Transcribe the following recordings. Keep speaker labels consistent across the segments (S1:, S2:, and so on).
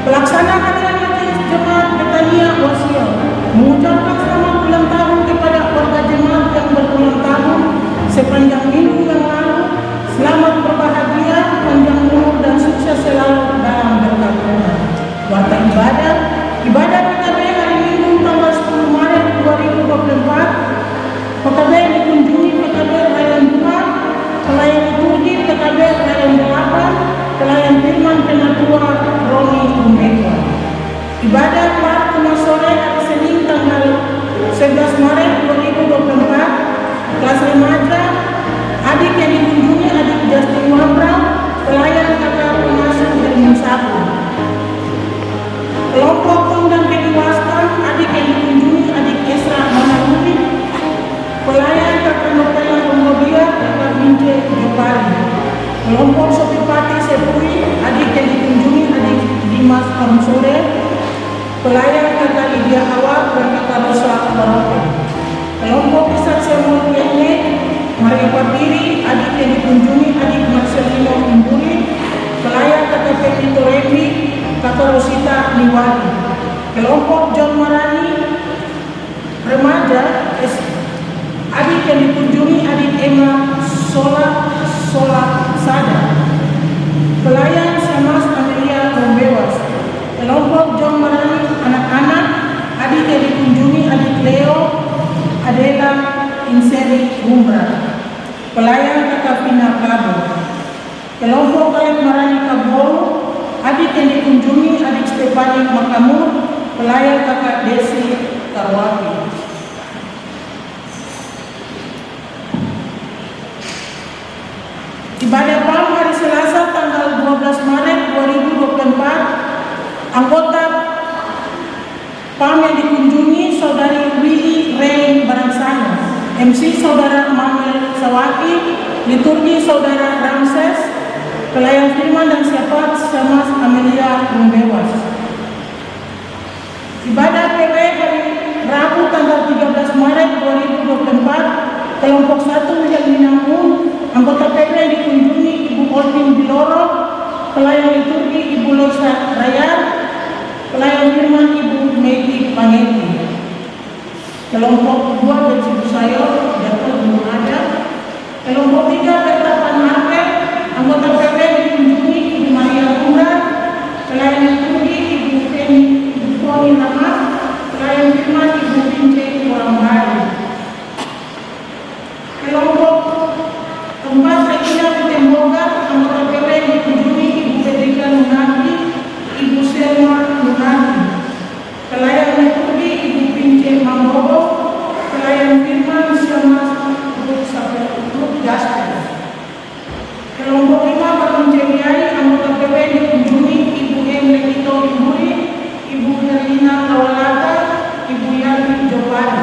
S1: Pelaksana harian Majelis Jemaat Betania Wasio mengucapkan selamat ulang tahun kepada warga jemaat yang berulang tahun sepanjang minggu yang lalu. Selamat berbahagia, panjang umur dan sukses selalu dalam berkat Tuhan. Warta ibadah PKB hari Minggu tanggal 10 Maret 2024. PKB dikunjungi PKB Rayon 2, pelayan liturgi PKB Rayon 8, pelayan firman Penatua Roni Umbeko. Ibadah Pak Tengah sore hari Senin tanggal 11 Maret 2024. Kelas remaja adik yang dikunjungi adik Justin Wabra, pelayan kakak pengasuh dan Musaku. Kelompok Tom dan Peggy Waston, adik yang dikunjungi adik Esra Manarudi, pelayan kakak Nopela Rombobia, kakak Bince Jopari. Kelompok Sopipati Sepui, adik yang dikunjungi adik Dimas Kamsore, pelayan kakak Lydia Awak dan kakak Rosa Baroke. Kelompok Kisah Semul Kene, Maria Papiri, adik yang dikunjungi adik Marcelino Imburi, pelayan kakak Peti Toremi, kakak Rosita Niwati. Kelompok John Marani remaja, adik yang dikunjungi adik Emma Sola Sada, pelayan Semas Amelia Rombewas. Kelompok John Marani anak-anak, adik yang dikunjungi adik Leo Adela Inseri Umbra, pelayan kakak Pina Kabo. Kelompok Kalian Marani Kabolo, adik yang dikunjungi adik Stefani Makamur, pelayan kakak Desi Karwati. Ibadah PAM hari Selasa tanggal 12 Maret 2024. Anggota PAM yang dikunjungi Saudari Willy Rain Barangsana, MC Saudara Manuel Sawaki, liturgi Saudara Ramses, pelayan firman dan syafaat Semas Amelia Rumbewas. Ibadah PW hari Rabu tanggal 13 Maret 2024. Kelompok 1 William Minangkun, anggota PW dikunjungi Ibu Olvin Biloro, pelayan liturgi Ibu Losa Rayar, pelayan firman Ibu Megi Pangeti. Kelompok 2 Becibu Sayor, Jatuh belum ada. Kelompok 3 Bertapan Market, anggota PW dikunjungi Ibu Maria Kumra, pelayan liturgi Ibu Foni Nama, pelayan firman Ibu Pince Kurambari. Kelompok 4 Regina Kutemboga, anggota PW dikunjungi Ibu Fedrika Nunardi, Ibu Selma Nunardi, pelayan liturgi Ibu Pince Mambogo, pelayan firman Semas Grup Jasper. Kelompok 5 Bakun Cemiai, anggota PW dikunjungi Ibu Enrekito Imburi, Ibu Herlina Kawalata, Ibu Yati Jopari,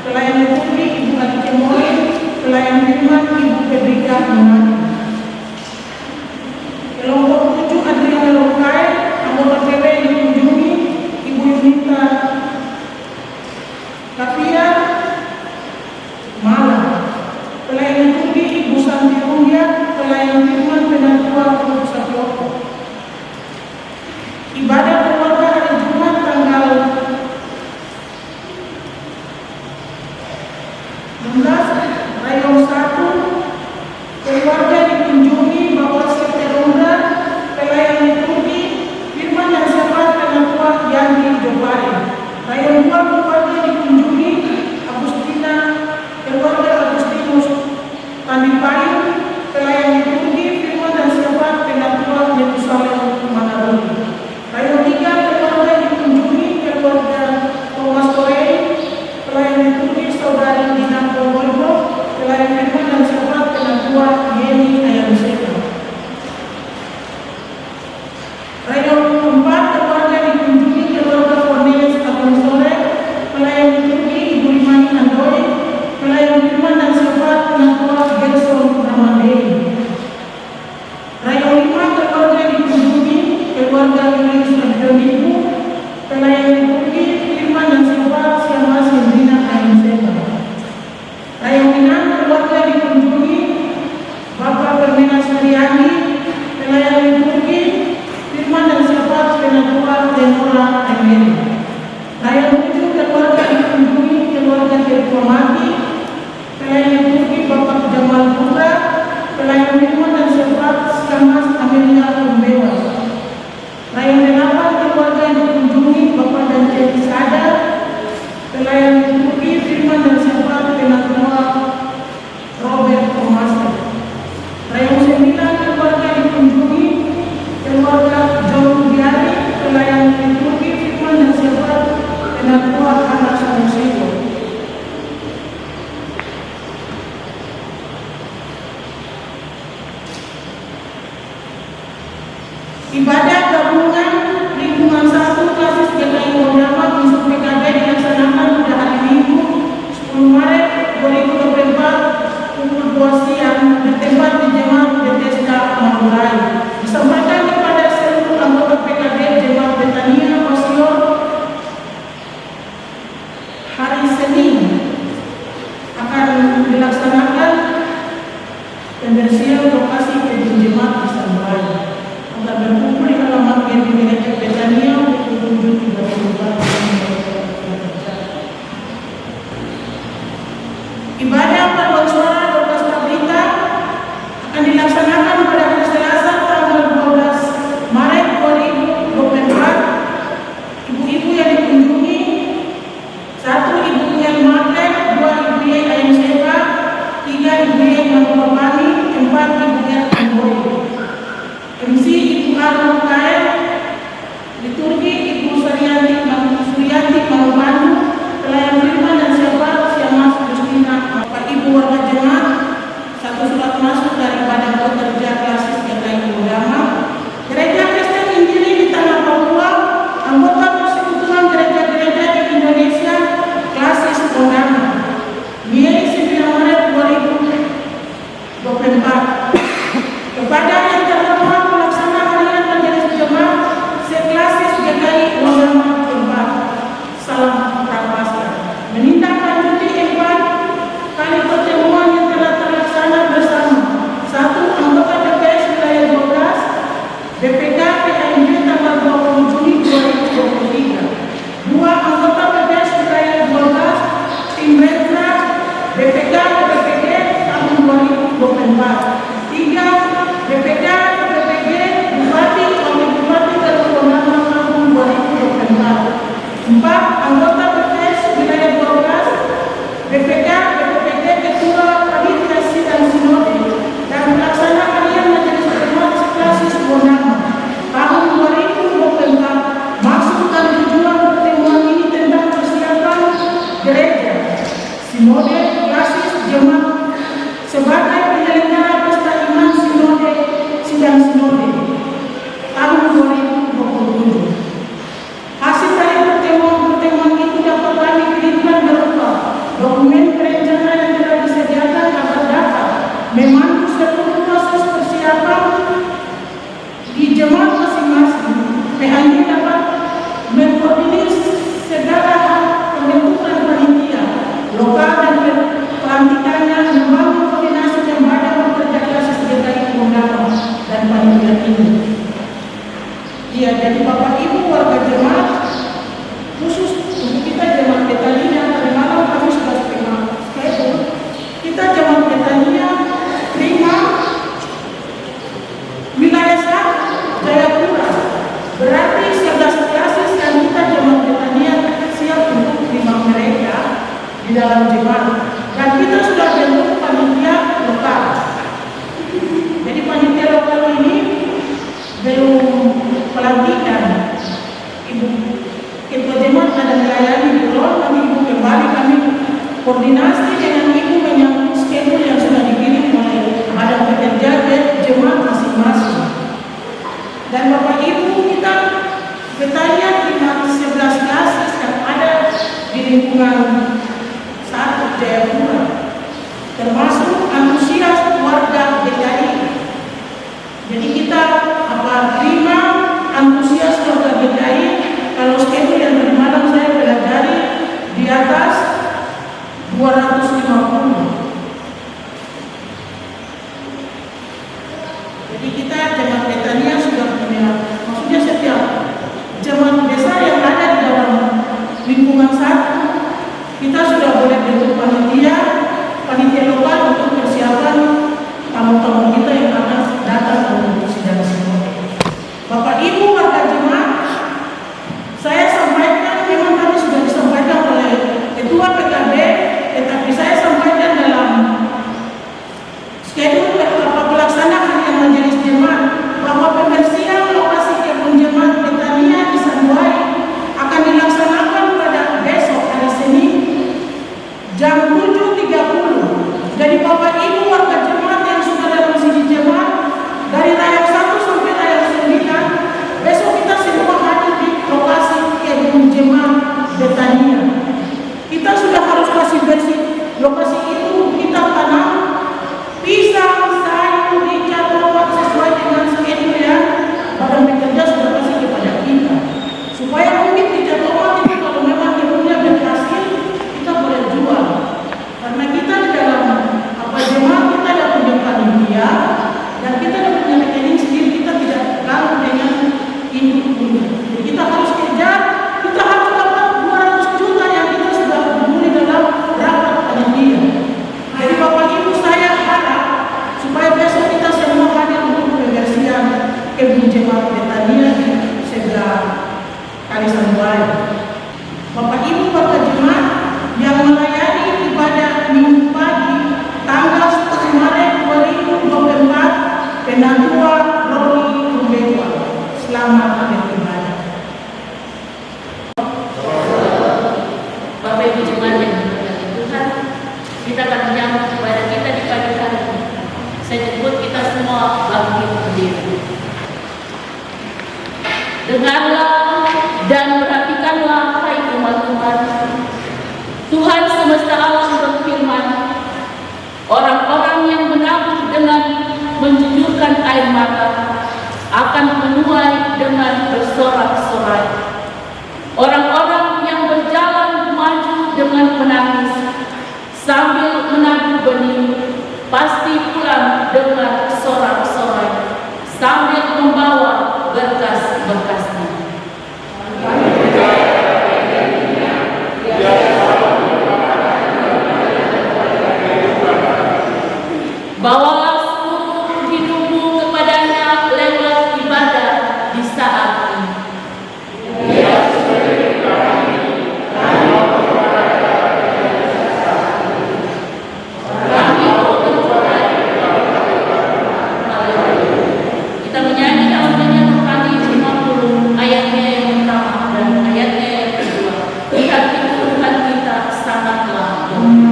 S1: pelayan liturgi Ibu Adike Moin, pelayan firman Ibu Fedrika Nunardi. Kelompok 7 Adriana Lokai, anggota PW dikunjungi Ibu Yunita Kafia Malang, pelayan liturgi Ibu Santi Unggia, pelayan firman Penatua Ibu Satyoko. Ibadah keluarga hari Jumat tanggal 16 Rayon 1, keluarga dikunjungi Bapak Seterunda, pelayan liturgi firman dan syafaat Penatua Yandi Jopari. Rayon 2 keluarga dikunjungi keluarga Agustinus Tandipayu, pelayan liturgi firman dan syafaat Penatua Yerusalem Manarudi. Rayon 3 keluarga dikunjungi keluarga Thomas Torei, pelayan liturgi Saudari Dina Pogolbo, pelayan firman dan syafaat Penatua Yeni Ayamseka. Rayon 4 keluarga dikunjungi keluarga Cornelia Saudara Emil. Saya menuju keluarga dikunjungi keluarga diplomati, pelayan Turki Bapak Jamal Putra, pelayan Firman dan Syafat Skamas Amelia Kumbewas. Pelayan relawan keluarga yang dikunjungi Bapak dan Cik Sada, pelayan Turki Firman dan Syafat Penatua Robert Thomas. Pelayan 9 keluarga dikunjungi keluarga John Biari, pelayan Turki Firman dan Syafat Penatua Anak Sanusiwo. Ibadah gabungan lingkungan 1 Klasis GKI Wondama Unsur PKB dilaksanakan pada hari Minggu 10 Maret 2024 pukul 2 siang bertempat di Jemaat Bethesda Madurai. Disampaikan kepada seluruh anggota PKB Jemaat Betania Osior hari Senin akan dilaksanakan pembersihan lokasi kebun jemaat di Madurai. Akan berkumpul di halaman gereja Betania pukul 7.34. Ibadah paduan suara Dorcas Tablita akan dilaksanakan pada hari Selasa tanggal 12 Maret 2024. Ibu-ibu yang dikunjungi 1 Ibu yang Marlet, 2 Ibu yang Ayam Seba, 3 Ibu yang Manupapani, 4 Ibu yang Amboi. MC Ibu Arul Kael, liturgi Ibu Suryanti Manubandu, pelayan Firman dan Syafat Siamas Justina. Bapak Ibu warga jemaat, 1 surat masuk dari Badan Pekerja Klasis GKI Wondama, Gereja Kristen Injili di Tanah Papua, anggota Persekutuan Gereja-Gereja di Indonesia, Klasis Wondama, Mei 9 Maret 2024. Kepada yang terhormat pelaksana harian majelis jemaat seklasis GKI Wondama Jembat, salam prapaskah. Menindaklanjuti 4 kali pertemuan yang telah terlaksana bersama: 1 anggota BPS wilayah 12 BPK PMJ tanggal 20 Juni 2023, 2 anggota BPS wilayah 12 tim Rentra BPK BPG tahun 2024, 3 BPK BPG Bupati Wakil Bupati Garut Wondama tahun 2024, 4 anggota BPS wilayah 12 BPK BPPD Ketua Panitia Sidang Sinode dan Pelaksana Harian Majelis Jemaat Seklasis Wondama tahun 2024. Maksud dan tujuan pertemuan ini tentang persiapan gereja Sinode Klasis Jemaat sebagai penyelenggara pesta iman Sinode Sidang Sinode tahun 2027. Hasil dari pertemuan itu dapat kami kirimkan berupa dokumen perencanaan yang telah disediakan agar dapat membantu seluruh proses persiapan di jemaat masing-masing. PHJ dapat mengkoordinir segala hal pembentukan panitia lokal dan pelantikannya, membangun koordinasi dan badan pekerja Klasis GKI Wondama dan panitia ini. Iya, jadi Bapak Ibu warga jemaat, khusus untuk kita jemaat Betania, tadi malam kami sudah schedule. Kita jemaat Betania terima wilayah 1 Jayapura, berarti 11 klasis dan kita jemaat Betania siap untuk terima mereka di dalam jemaat. Dan kita sudah bentuk panitia lokal. Jadi panitia lokal ini belum pelantikan. Ibu Ketua Jemaat ada melayani di Pulau, nanti Ibu kembali kami koordinasi dengan Ibu menyangkut schedule yang sudah dikirim oleh Badan Pekerja Jemaat masing-masing. Dan Bapak Ibu kita Betania terima 11 klasis yang ada di lingkungan 1 Jayapura, termasuk antusias warga GKI. Jadi kita terima antusias warga GKI. Kalau schedule yang tadi malam saya pelajari di atas 250. Jadi kita jemaat Betania sudah punya, maksudnya setiap jemaat desa yang supaya mungkin di jadwal itu kalau memang ilmunya berhasil kita boleh jual, karena kita di dalam jemaat kita ada punya panitia dan kita ada punya rekening sendiri, kita tidak ganggu dengan induk-induk. Jadi kita harus kejar, kita harus dapat 200 juta yang kita sudah dimulai dalam rapat panitia. Jadi Bapak Ibu, saya harap supaya besok kita semua hadir untuk pembersihan kebun jemaat Betania di sebelah Kalisan Barat. Bapak Ibu warga jemaat yang melayani ibadah minggu pagi tanggal 10 Maret 2024, Penatua Roli Rubewa. Selamat beribadah.
S2: Bapak Ibu jemaat yang dimuliakan Tuhan, kita akan menyambut ibadah kita di pagi hari ini. Saya jemput kita semua bangkit berdiri. Dengarlah dan perhatikanlah, hai umat Tuhan. Tuhan semesta alam berfirman, orang-orang yang menabur dengan menjujurkan air mata akan menuai dengan bersorak-sorai. Orang-orang yang berjalan maju dengan menangis sambil menabur benih pasti pulang dengan sorak-sorai sambil membawa berkas-berkasnya. Bawalah seluruh hidupmu kepadanya lewat ibadah di saat ini. Kita menyanyi dalam nyanyian rohani 50 ayatnya yang pertama dan ayatnya yang kedua. Lihat itu Tuhan kita sangatlah baik.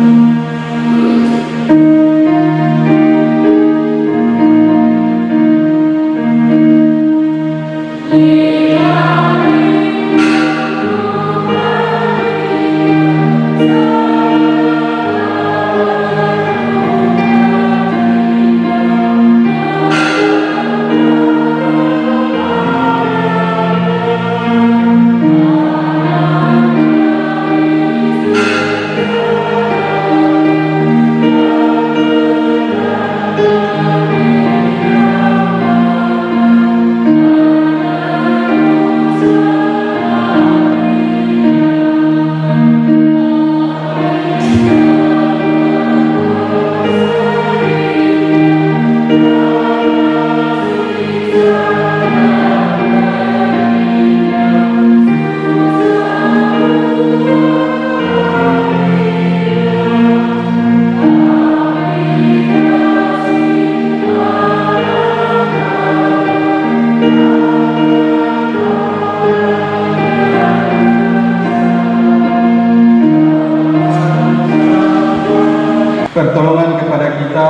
S3: Pertolongan kepada kita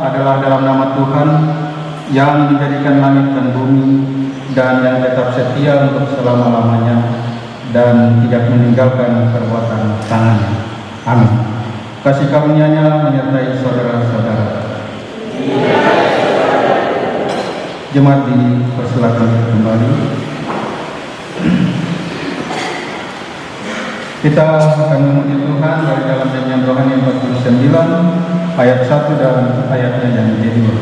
S3: adalah dalam nama Tuhan yang menjadikan langit dan bumi dan yang tetap setia untuk selama-lamanya dan tidak meninggalkan perbuatan tangannya. Amin. Kasih karunia-Nya menyertai saudara-saudara. Jemaat dipersilakan kembali. Kita akan memuji Tuhan dari dalam nyanyian rohani 49 ayat 1 dan ayatnya yang kedua.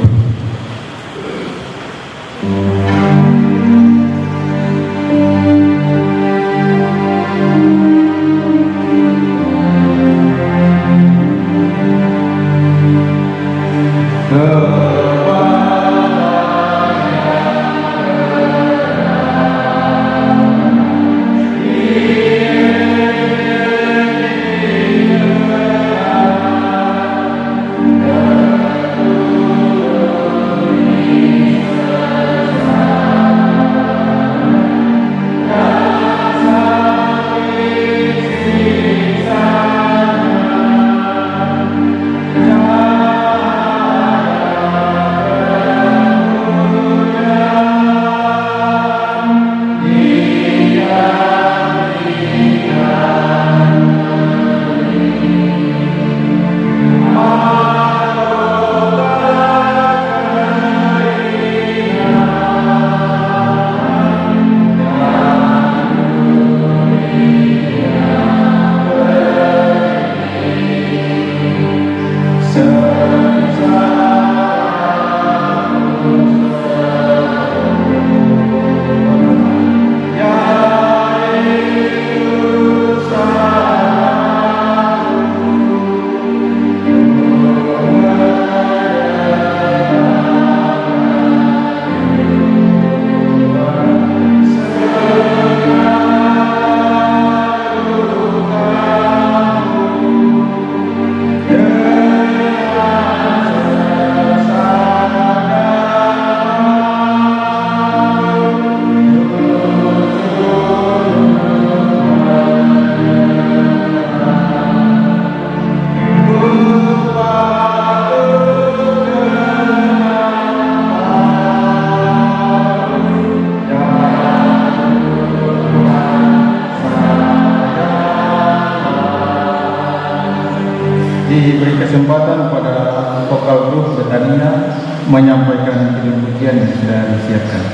S3: diberi kesempatan pada vokal grup Betania menyampaikan kidung pujian yang sudah disiapkan.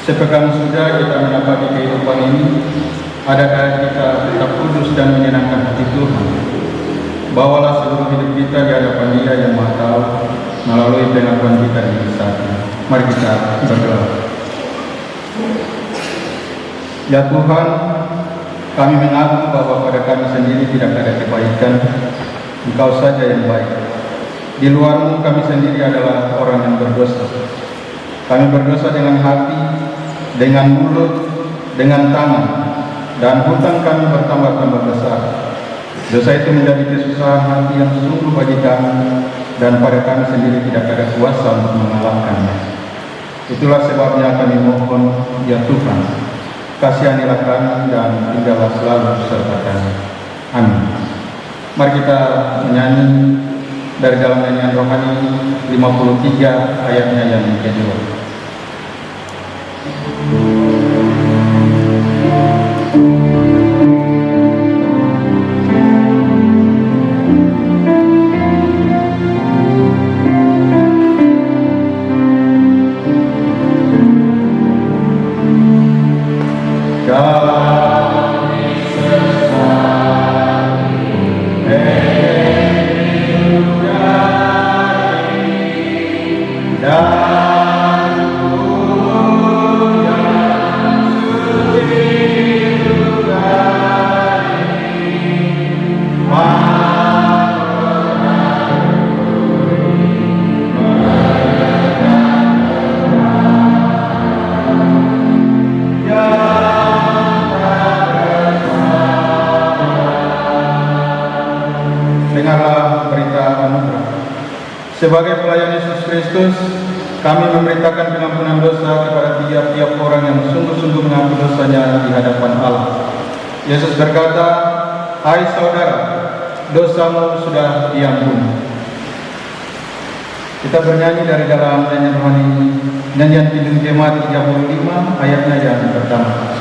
S3: Sepekan sudah kita mendapat kehidupan ini, adakah kita tetap kudus dan menyenangkan hati Tuhan? Bawalah seluruh hidup kita di hadapan Dia yang Maha Tahu melalui pengakuan kita di saat ini. Mari kita berdoa. Ya Tuhan, kami mengaku bahwa pada kami sendiri tidak ada kebaikan, Engkau saja yang baik. Di luar-Mu kami sendiri adalah orang yang berdosa. Kami berdosa dengan hati, dengan mulut, dengan tangan, dan hutang kami bertambah-tambah besar. Dosa itu menjadi kesusahan hati yang sungguh bagi kami, dan pada kami sendiri tidak ada kuasa untuk mengalahkannya. Itulah sebabnya kami mohon, ya Tuhan, kasihanilah kami dan tinggallah selalu beserta kami. Amin. Mari kita menyanyi dari dalam nyanyian rohani 53 ayatnya yang kedua. Sebagai pelayan Yesus Kristus, kami memberitakan pengampunan dosa kepada tiap-tiap orang yang sungguh-sungguh mengaku dosanya di hadapan Allah. Yesus berkata, "Hai saudara, dosamu sudah diampuni." Kita bernyanyi dari dalam nyanyian rohani Nyanyian Kidung Jemaat 35 ayatnya yang pertama.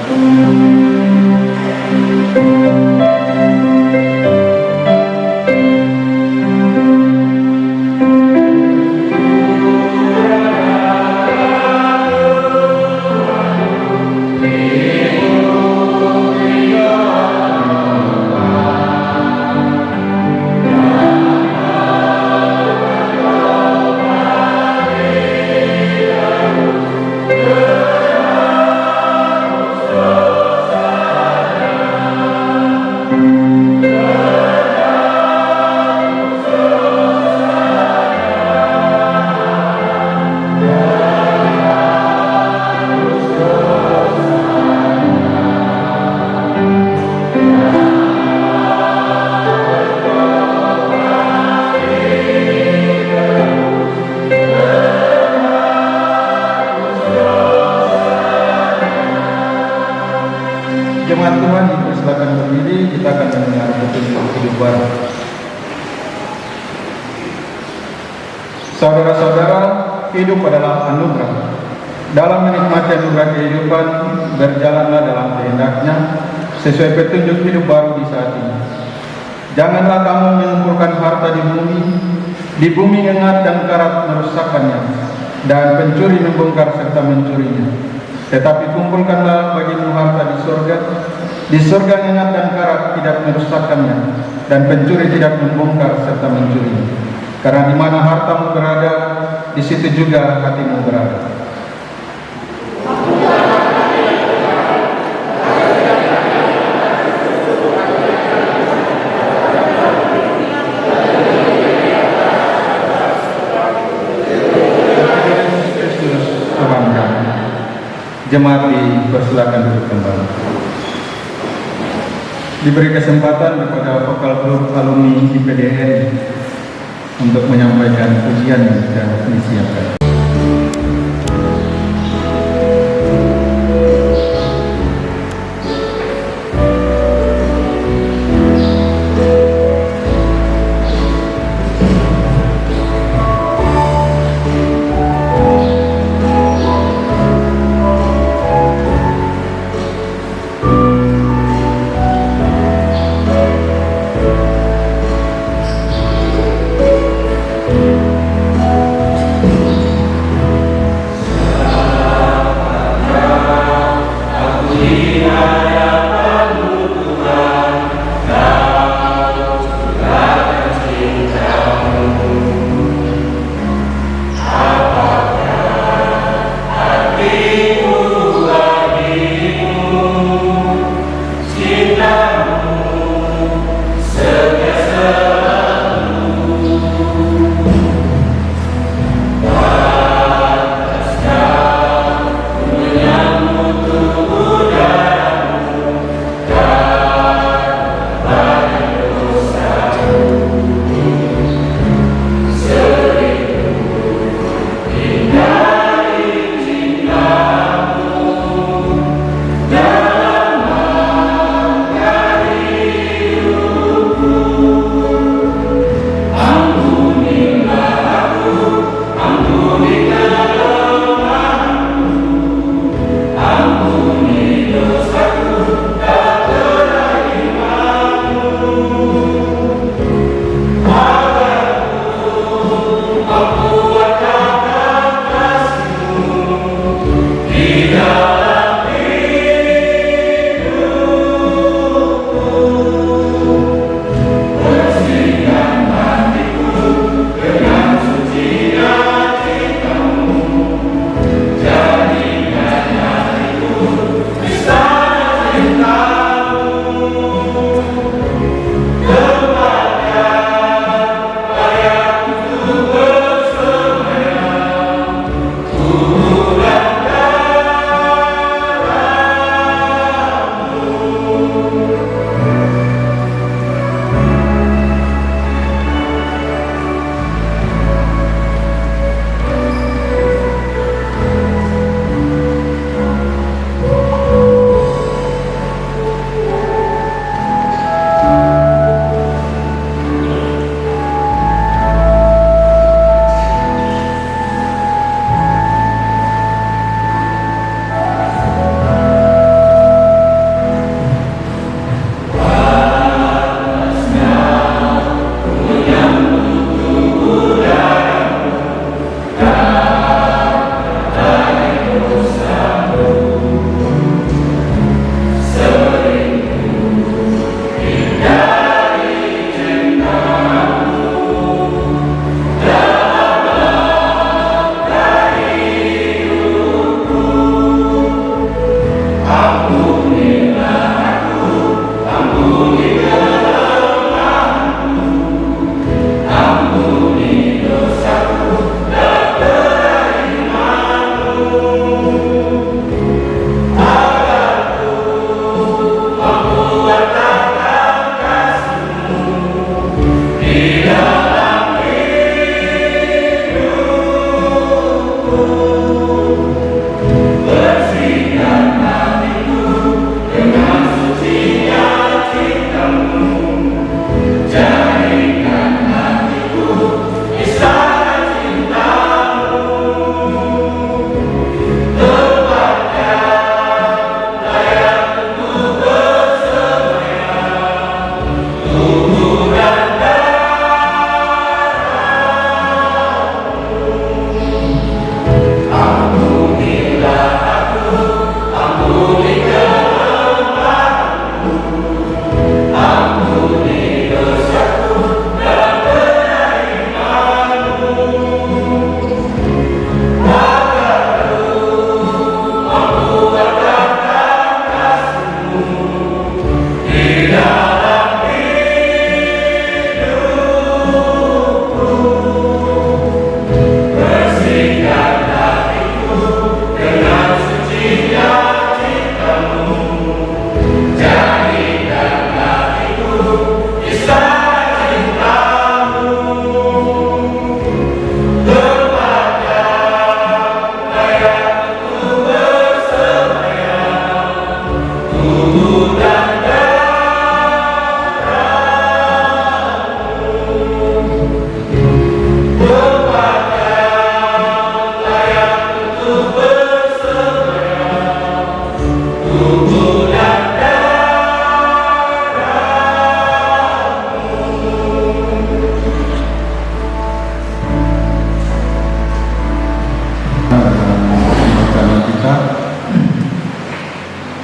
S3: Jemaat Tuhan, dipersilakan berdiri, kita akan mendengar petunjuk hidup baru. Saudara-saudara, hidup adalah anugerah. Dalam menikmati anugerah kehidupan, berjalanlah dalam kehendaknya sesuai petunjuk hidup baru di saat ini. Janganlah kamu mengumpulkan harta di bumi ngengat dan karat merusakkannya, dan pencuri membongkar serta mencurinya. Tetapi kumpulkanlah bagimu harta di surga ngengat dan karat tidak merusakkannya, dan pencuri tidak membongkar serta mencurinya. Karena di mana hartamu berada, di situ juga hatimu berada. Jemaat dipersilakan duduk kembali. Diberi kesempatan kepada vokal grup alumni IPDN untuk menyampaikan pujian yang sudah disiapkan.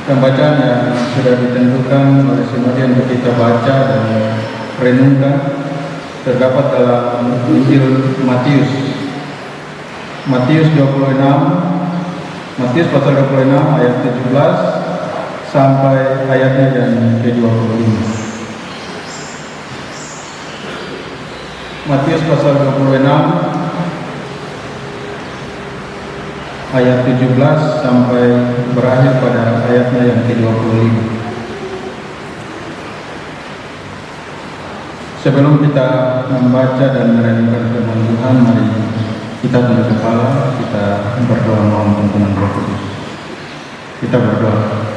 S3: Pembacaan yang sudah ditentukan oleh sinode untuk kita baca dan renungkan terdapat dalam Injil Matius. Matius pasal 26 ayat 17 sampai ayatnya yang ke-25. Matius pasal 26 ayat 17 sampai berakhir pada ayatnya yang ke-25. Sebelum kita membaca dan merenungkan firman Tuhan, mari kita tunduk kepala, kita berdoa mohon tuntunan Roh Kudus. Kita berdoa.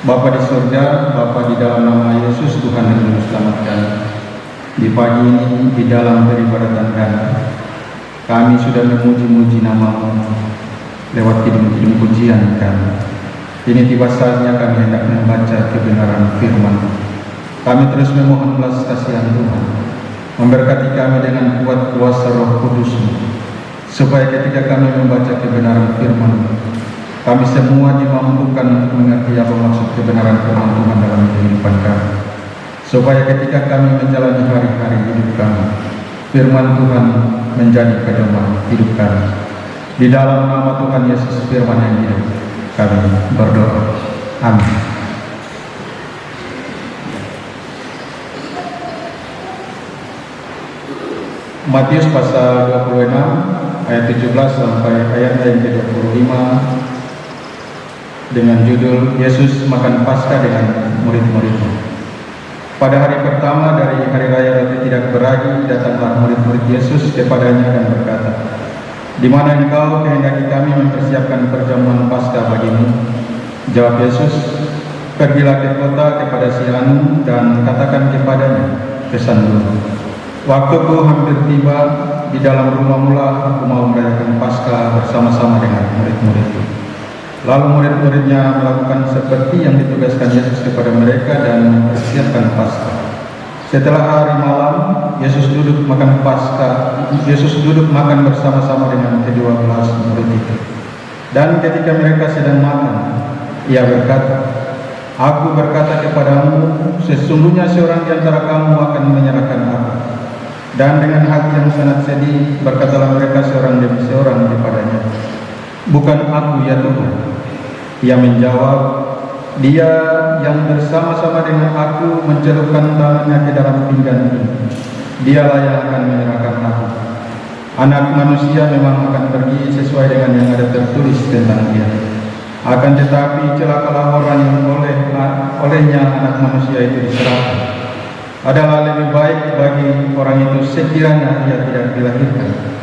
S3: Bapa di surga, Bapa di dalam nama Yesus Tuhan yang Juru Selamat kami. Di pagi ini, di dalam peribadatan kami sudah memuji-muji nama-Mu lewat kidung-kidung pujian kami. Ini tiba saatnya kami hendak membaca kebenaran firman. Kami terus memohon belas kasihan Tuhan, memberkati kami dengan kuat kuasa Roh Kudus-Mu, supaya ketika kami membaca kebenaran firman, kami semua dimampukan untuk mengerti apa maksud kebenaran firman Tuhan dalam kehidupan kami. Supaya ketika kami menjalani hari-hari hidup kami, firman Tuhan menjadi pedoman hidup kami. Di dalam nama Tuhan Yesus firman yang hidup, kami berdoa. Amin. Matius pasal 26 ayat 17 sampai ayatnya yang ke-25 dengan judul Yesus makan Paskah dengan murid-muridnya. Pada hari pertama dari hari raya roti tidak beragi, datanglah murid-murid Yesus kepadanya dan berkata, "Di mana engkau kehendaki kami mempersiapkan perjamuan Paskah bagimu?" Jawab Yesus, "Pergilah ke kota kepada si anu dan katakan kepadanya, pesan dulu. Waktuku hampir tiba, di dalam rumahmu lah aku mau merayakan Paskah bersama-sama dengan murid-muridku." Lalu murid-muridnya melakukan seperti yang ditugaskan Yesus kepada mereka dan mempersiapkan Paskah. Setelah hari malam, Yesus duduk makan bersama-sama dengan ke-12 murid itu. Dan ketika mereka sedang makan, Ia berkata, "Aku berkata kepadamu, sesungguhnya seorang di antara kamu akan menyerahkan aku." Dan dengan hati yang sangat sedih, berkatalah mereka seorang demi seorang kepadanya, "Bukan aku ya Tuhan." Ia menjawab, "Dia yang bersama-sama dengan aku mencelupkan tangannya ke dalam pinggan ini, dialah yang akan menyerahkan aku. Anak manusia memang akan pergi sesuai dengan yang ada tertulis tentang dia. Akan tetapi celakalah orang yang olehnya anak manusia itu diserahkan. Adalah lebih baik bagi orang itu sekiranya ia tidak dilahirkan."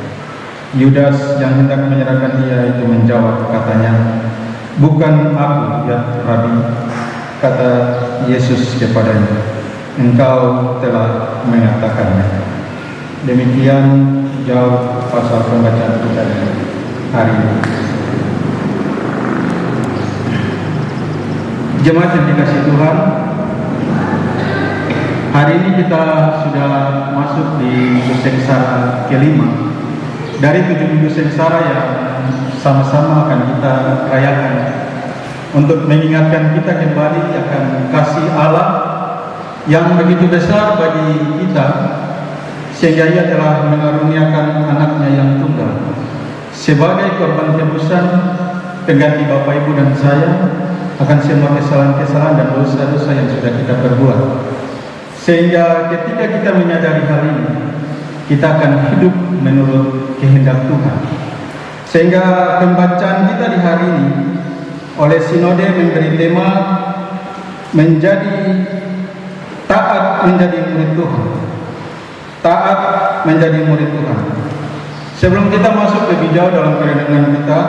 S3: Yudas yang hendak menyerahkan dia itu menjawab, katanya, "Bukan aku ya Rabi." Kata Yesus kepadanya, "Engkau telah mengatakannya." Demikian jauh pasal pembacaan kita hari ini. Jemaat yang dikasihi Tuhan, Hari ini kita sudah masuk di sengsara kelima dari 7 minggu sengsara yang sama-sama akan kita rayakan untuk mengingatkan kita kembali akan kasih Allah yang begitu besar bagi kita, sehingga Ia telah mengaruniakan anaknya yang tunggal sebagai korban tebusan pengganti Bapak Ibu dan saya akan semua kesalahan-kesalahan dan dosa-dosa yang sudah kita perbuat. Sehingga ketika kita menyadari hal ini, kita akan hidup menurut kehendak Tuhan. Sehingga pembacaan kita di hari ini oleh Sinode memberi tema menjadi taat menjadi murid Tuhan. Taat menjadi murid Tuhan. Sebelum kita masuk lebih jauh dalam perenungan kita,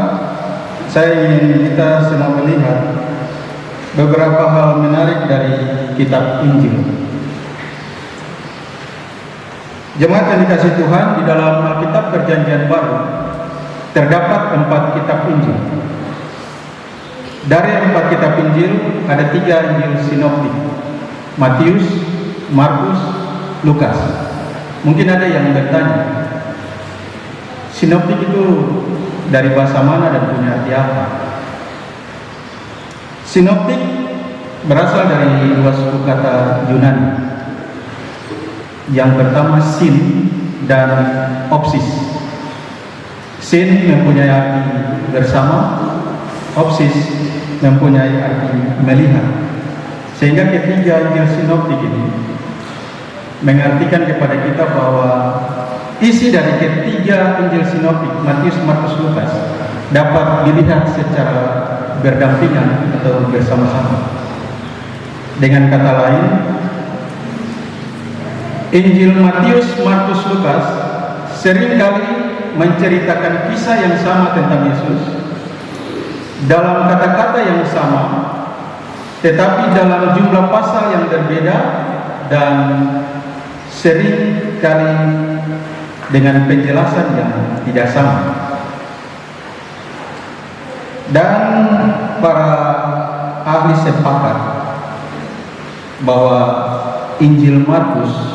S3: saya ingin kita semua melihat beberapa hal menarik dari kitab Injil. Jemaat yang dikasihi Tuhan, di dalam Alkitab Perjanjian Baru terdapat 4 kitab Injil. Dari 4 kitab Injil ada 3 Injil sinoptik: Matius, Markus, Lukas. Mungkin ada yang bertanya, sinoptik itu dari bahasa mana dan punya arti apa? Sinoptik berasal dari 2 suku kata Yunani. Yang pertama sin dan opsis. Sin mempunyai arti bersama, opsis mempunyai arti melihat. Sehingga ketiga Injil sinoptik ini mengartikan kepada kita bahwa isi dari ketiga Injil sinoptik, Matius, Markus, Lukas, dapat dilihat secara berdampingan atau bersama-sama. Dengan kata lain, Injil Matius, Markus, Lukas seringkali menceritakan kisah yang sama tentang Yesus dalam kata-kata yang sama, tetapi dalam jumlah pasal yang berbeda dan seringkali dengan penjelasan yang tidak sama. Dan para ahli sepakat bahwa Injil Markus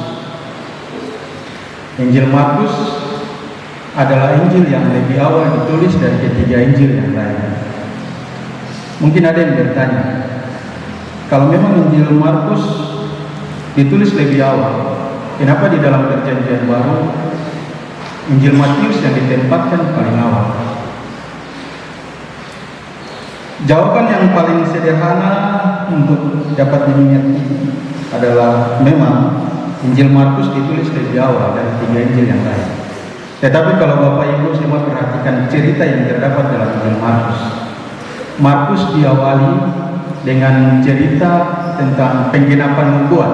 S3: adalah Injil yang lebih awal ditulis dari ketiga Injil yang lain. Mungkin ada yang bertanya, kalau memang Injil Markus ditulis lebih awal, kenapa di dalam Perjanjian Baru Injil Matius yang ditempatkan paling awal? Jawaban yang paling sederhana untuk dapat dimengerti adalah memang Injil Markus ditulis lebih awal dari 3 Injil yang lain. Tetapi kalau Bapak Ibu semua perhatikan cerita yang terdapat dalam Injil Markus, Markus diawali dengan cerita tentang penggenapan nubuat.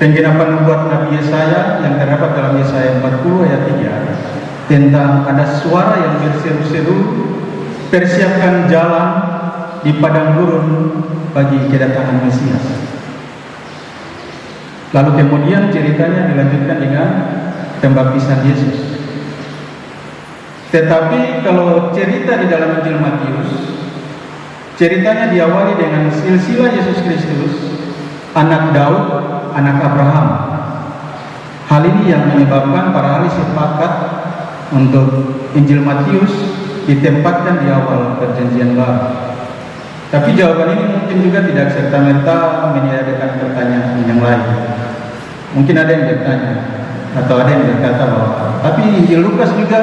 S3: Penggenapan nubuat Nabi Yesaya yang terdapat dalam Yesaya 40 ayat 3 tentang ada suara yang berseru-seru, persiapkan jalan di padang gurun bagi kedatangan Mesias. Lalu kemudian ceritanya dilanjutkan dengan pembaptisan Yesus. Tetapi kalau cerita di dalam Injil Matius, ceritanya diawali dengan silsilah Yesus Kristus, anak Daud, anak Abraham. Hal ini yang menyebabkan para ahli sepakat untuk Injil Matius ditempatkan di awal Perjanjian Baru. Tapi jawaban ini mungkin juga tidak serta-merta meniadakan pertanyaan yang lain. Mungkin ada yang bertanya atau ada yang berkata bahwa tapi Injil Lukas juga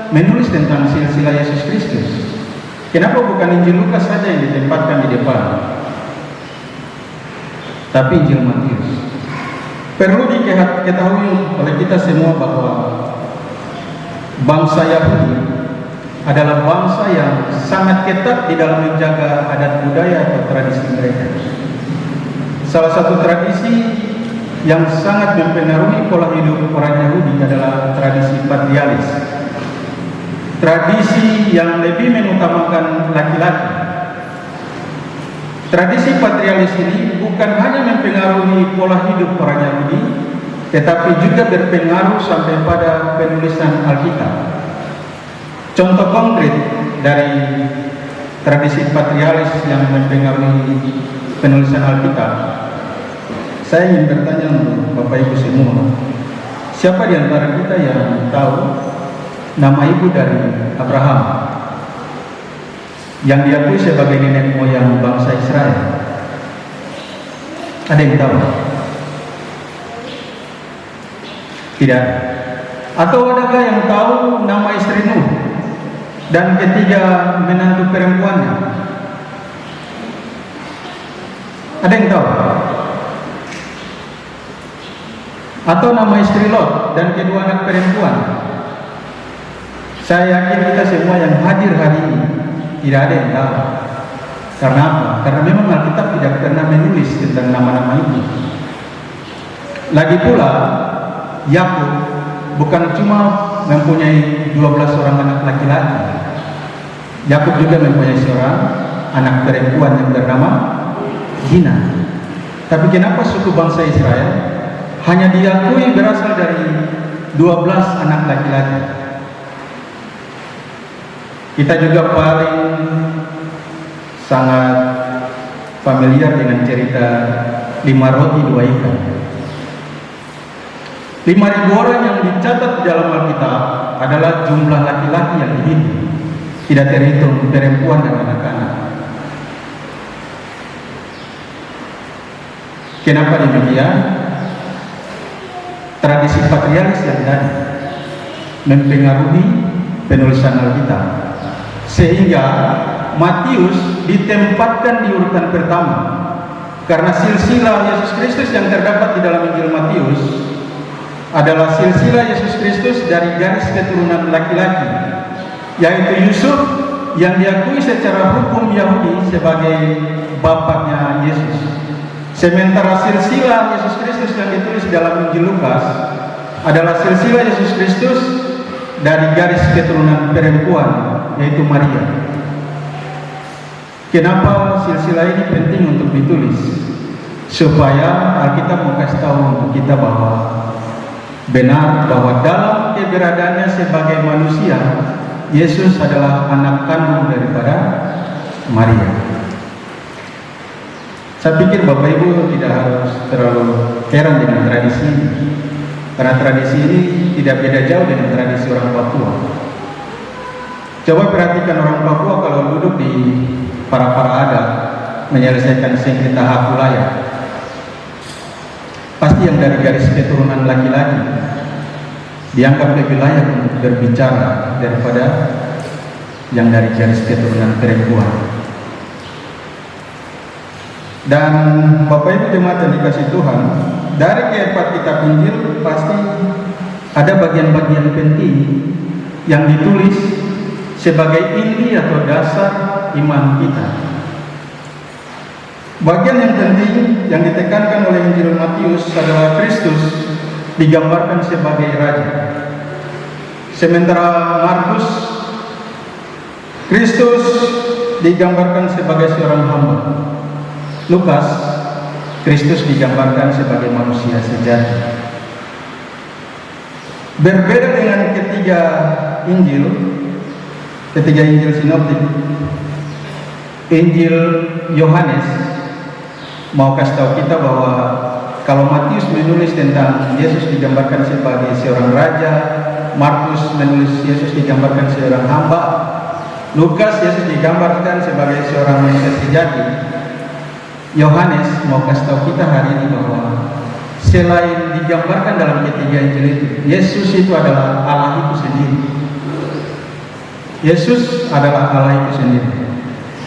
S3: menulis tentang silsilah Yesus Kristus. Kenapa bukan Injil Lukas saja yang ditempatkan di depan, tapi Injil Matius? Perlu diketahui oleh kita semua bahwa bangsa Yahudi adalah bangsa yang sangat ketat di dalam menjaga adat budaya atau tradisi mereka. Salah satu tradisi yang sangat mempengaruhi pola hidup orang Yahudi adalah tradisi patrialis. Tradisi yang lebih mengutamakan laki-laki. Tradisi patrialis ini bukan hanya mempengaruhi pola hidup orang Yahudi, tetapi juga berpengaruh sampai pada penulisan Alkitab. Contoh konkret dari tradisi patrialis yang mempengaruhi penulisan Alkitab saya ingin bertanya untuk Bapak Ibu semua, siapa di antara kita yang tahu nama ibu dari Abraham yang diakui sebagai nenek moyang bangsa Israel? Ada yang tahu? Tidak. Atau adakah yang tahu nama istri Nuh dan ketiga menantu perempuannya? Ada yang tahu? Atau nama istri Lot dan kedua anak perempuan? Saya yakin kita semua yang hadir hari ini tidak ada yang tahu. Karena apa? Karena memang Alkitab tidak pernah menulis tentang nama-nama itu. Lagi pula, Yakub bukan cuma mempunyai 12 orang anak laki-laki. Yakub juga mempunyai seorang anak perempuan yang bernama Dina. Tapi kenapa suku bangsa Israel hanya diakui berasal dari 12 anak laki-laki? Kita juga paling sangat familiar dengan cerita 5 roti 2 ikan. 5.000 orang yang dicatat di dalam Alkitab adalah jumlah laki-laki yang dihitung, tidak terhitung perempuan dan anak-anak. Kenapa demikian? Tradisi patriarkis yang tadi mempengaruhi penulisan Alkitab, sehingga Matius ditempatkan di urutan pertama karena silsilah Yesus Kristus yang terdapat di dalam Injil Matius adalah silsilah Yesus Kristus dari garis keturunan laki-laki, yaitu Yusuf yang diakui secara hukum Yahudi sebagai bapaknya Yesus. Sementara silsilah Yesus Kristus yang ditulis dalam Injil Lukas adalah silsilah Yesus Kristus dari garis keturunan perempuan, yaitu Maria. Kenapa silsilah ini penting untuk ditulis? Supaya Alkitab mau kasih tahu untuk kita bahwa benar bahwa dalam keberadaannya sebagai manusia, Yesus adalah anak kandung daripada Maria. Saya pikir Bapak Ibu tidak harus terlalu heran dengan tradisi ini, karena tradisi ini tidak beda jauh dengan tradisi orang Papua. Coba perhatikan orang Papua kalau duduk di para adat menyelesaikan sengketa hak wilayah, pasti yang dari garis keturunan laki-laki dianggap lebih layak untuk berbicara daripada yang dari garis keturunan perempuan. Dan Bapak Ibu jemaat yang dikasih Tuhan, dari keempat kitab Injil pasti ada bagian-bagian penting yang ditulis sebagai inti atau dasar iman kita. Bagian yang penting yang ditekankan oleh Injil Matius adalah Kristus digambarkan sebagai raja. Sementara Markus, Kristus digambarkan sebagai seorang hamba. Lukas, Kristus digambarkan sebagai manusia sejati. Berbeda dengan ketiga Injil sinoptik, Injil Yohanes mau kasih tahu kita bahwa kalau Matius menulis tentang Yesus digambarkan sebagai seorang raja, Markus menulis Yesus digambarkan seorang hamba, Lukas Yesus digambarkan sebagai seorang manusia sejati. Yohanes mau kasih tahu kita hari ini bahwa selain digambarkan dalam ketiga Injil itu, Yesus itu adalah Allah itu sendiri. Yesus adalah Allah itu sendiri.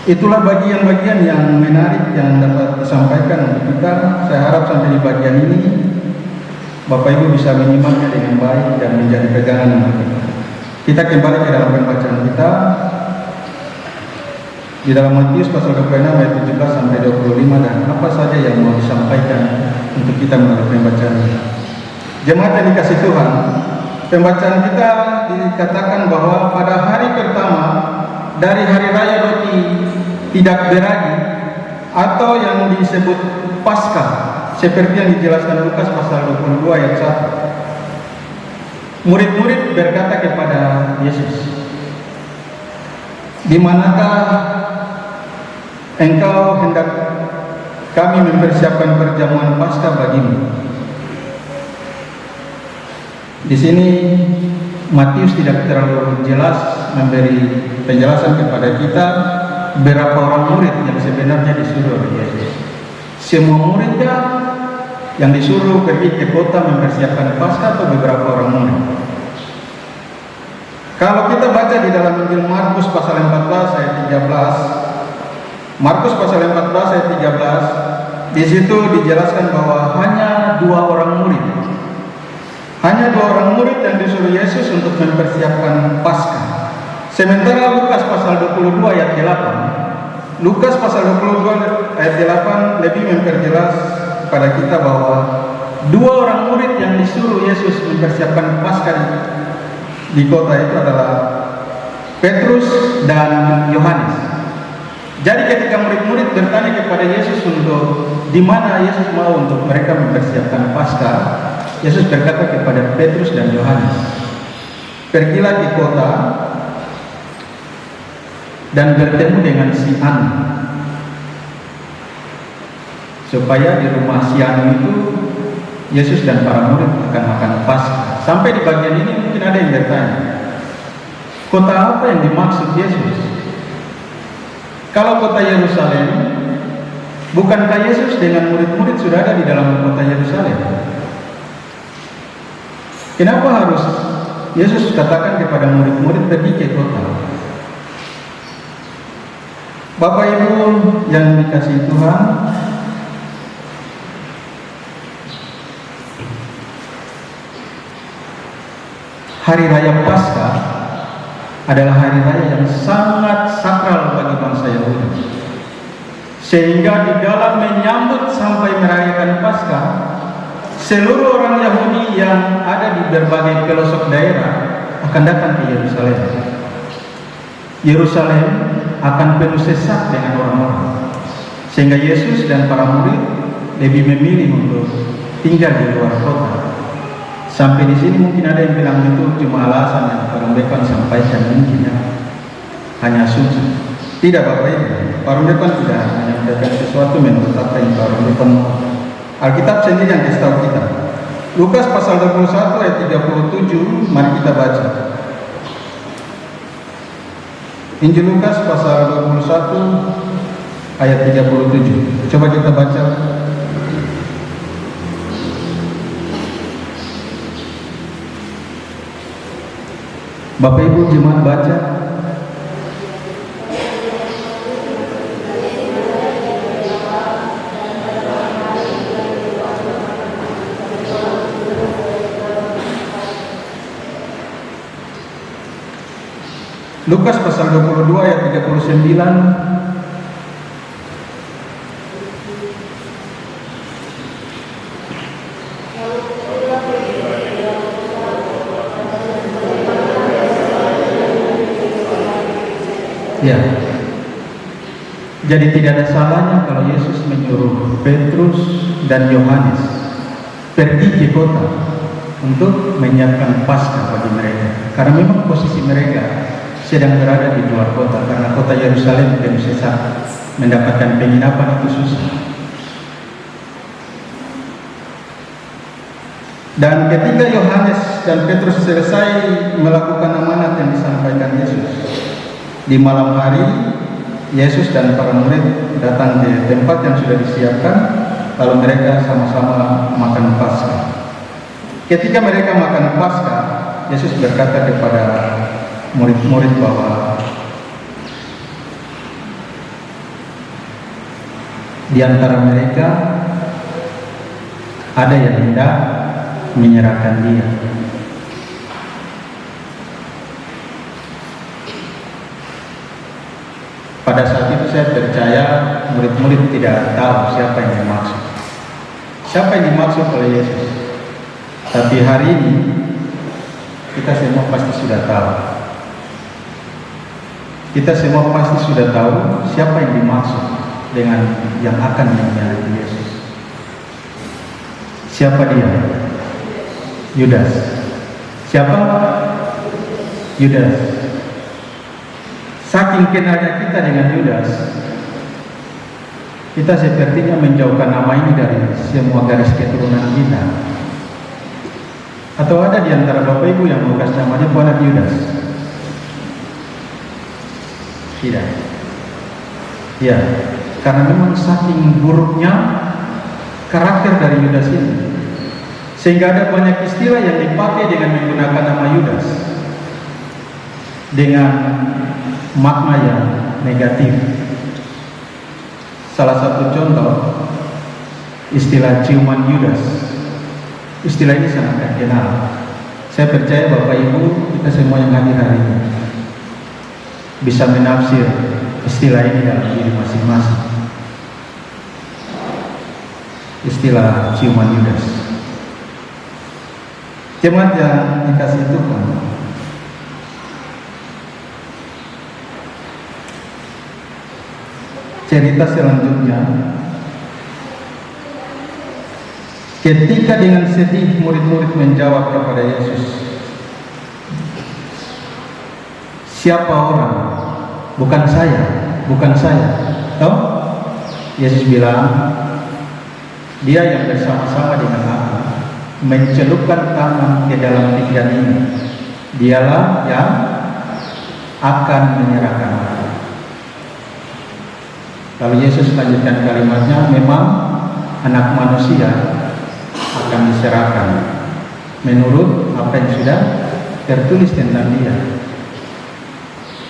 S3: Itulah bagian-bagian yang menarik yang dapat disampaikan untuk kita. Saya harap sampai di bagian ini Bapak Ibu bisa menyimaknya dengan baik dan menjadi pegangan untuk kita. Kita kembali ke dalam pembacaan kita. Di dalam Matius pasal 26 ayat 17 sampai 25, dan apa saja yang mau disampaikan untuk kita melalui pembacaan ini. Jemaat yang dikasih Tuhan, pembacaan kita dikatakan bahwa pada hari pertama dari hari raya roti tidak beragi atau yang disebut Paskah, seperti yang dijelaskan Lukas pasal 22 ayat 1. Murid-murid berkata kepada Yesus, "Di manakah Engkau hendak kami mempersiapkan perjamuan Paskah bagimu. Di sini Matius tidak terlalu jelas memberi penjelasan kepada kita berapa orang murid yang sebenarnya disuruh oleh Yesus. Semua muridnya yang disuruh pergi ke kota mempersiapkan Paskah atau beberapa orang murid? Kalau kita baca di dalam Injil Markus pasal 14 ayat 13, Markus pasal 14 ayat 13, di situ dijelaskan bahwa hanya 2 orang murid. Hanya 2 orang murid yang disuruh Yesus untuk mempersiapkan Paskah. Sementara Lukas pasal 22 ayat 8, Lukas pasal 22 ayat 8 lebih memperjelas kepada kita bahwa 2 orang murid yang disuruh Yesus mempersiapkan Paskah di kota itu adalah Petrus dan Yohanes. Jadi ketika murid-murid bertanya kepada Yesus untuk di mana Yesus mau untuk mereka mempersiapkan Paskah, Yesus berkata kepada Petrus dan Yohanes, pergilah ke kota dan bertemu dengan si Anu, supaya di rumah si Anu itu Yesus dan para murid akan makan Paskah. Sampai di bagian ini mungkin ada yang bertanya, kota apa yang dimaksud Yesus? Kalau kota Yerusalem, bukankah Yesus dengan murid-murid sudah ada di dalam kota Yerusalem? Kenapa harus Yesus katakan kepada murid-murid pergi ke kota? Bapak Ibu yang dikasihi Tuhan, Hari Raya Paskah adalah hari raya yang sangat sakral bagi bangsa Yahudi. Sehingga di dalam menyambut sampai merayakan Paskah, seluruh orang Yahudi yang ada di berbagai pelosok daerah akan datang ke Yerusalem. Yerusalem akan penuh sesak dengan orang-orang, sehingga Yesus dan para murid lebih memilih untuk tinggal di luar kota. Sampai di sini mungkin ada yang bilang itu cuma alasan yang Pak Depan sampaikan, mungkin ya, hanya asumsi. Tidak Bapak Ibu, Pak Depan tidak menyampaikan sesuatu menurut apa yang Pak Depan mau. Alkitab sendiri yang kasih tahu kita. Lukas pasal 21 ayat 37, mari kita baca. Injil Lukas pasal 21 ayat 37. Coba kita baca. Bapak Ibu jemaat baca. Lukas pasal 22 ayat 39. Ya. Jadi tidak ada salahnya kalau Yesus menyuruh Petrus dan Yohanes pergi ke kota untuk menyiapkan Paskah bagi mereka. Karena memang posisi mereka sedang berada di luar kota, karena kota Yerusalem penuh sesak, mendapatkan penginapan itu susah. Dan ketika Yohanes dan Petrus selesai melakukan amanat yang disampaikan Yesus, di malam hari Yesus dan para murid datang ke tempat yang sudah disiapkan, lalu mereka sama-sama makan Paskah. Ketika mereka makan Paskah, Yesus berkata kepada murid-murid bahwa di antara mereka ada yang hendak menyerahkan Dia. Pada saat itu saya percaya murid-murid tidak tahu siapa yang dimaksud. Siapa yang dimaksud oleh Yesus. Tapi hari ini kita semua pasti sudah tahu. Kita semua pasti sudah tahu siapa yang dimaksud dengan yang akan menyerahkan Yesus. Siapa dia? Yudas. Siapa? Yudas. Saking kenalnya kita dengan Yudas, kita sepertinya menjauhkan nama ini dari semua garis keturunan kita. Atau ada di antara Bapak Ibu yang Lukas namanya anak Yudas? Tidak. Ya, karena memang saking buruknya karakter dari Yudas ini, sehingga ada banyak istilah yang dipakai dengan menggunakan nama Yudas dengan makna yang negatif. Salah satu contoh, istilah ciuman Yudas. Istilah ini sangat terkenal. Saya percaya Bapak Ibu, kita semua yang hadir hari ini bisa menafsir istilah ini dalam diri masing-masing. Istilah ciuman Yudas. Jemaat yang dikasih Tuhan, cerita selanjutnya, ketika dengan sedih murid-murid menjawab kepada Yesus, "Siapa orang?" "Bukan saya, bukan saya." Tahu? Yesus bilang, "Dia yang bersama-sama dengan aku mencelupkan tangan ke dalam pinggan ini, dialah yang akan menyerahkan aku." Lalu Yesus lanjutkan kalimatnya, "Memang anak manusia akan diserahkan menurut apa yang sudah tertulis tentang dia.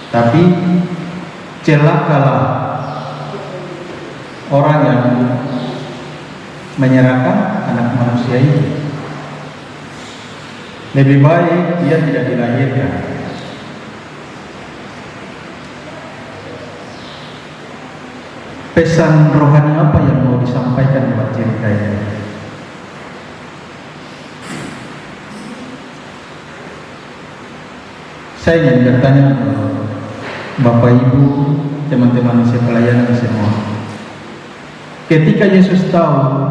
S3: Tapi celakalah orang yang menyerahkan anak manusia ini. Lebih baik dia tidak dilahirkan." Pesan rohani apa yang mau disampaikan lewat cerita ini? Saya ingin bertanya kepada Bapak Ibu, teman-teman usia pelayanan semua. Ketika Yesus tahu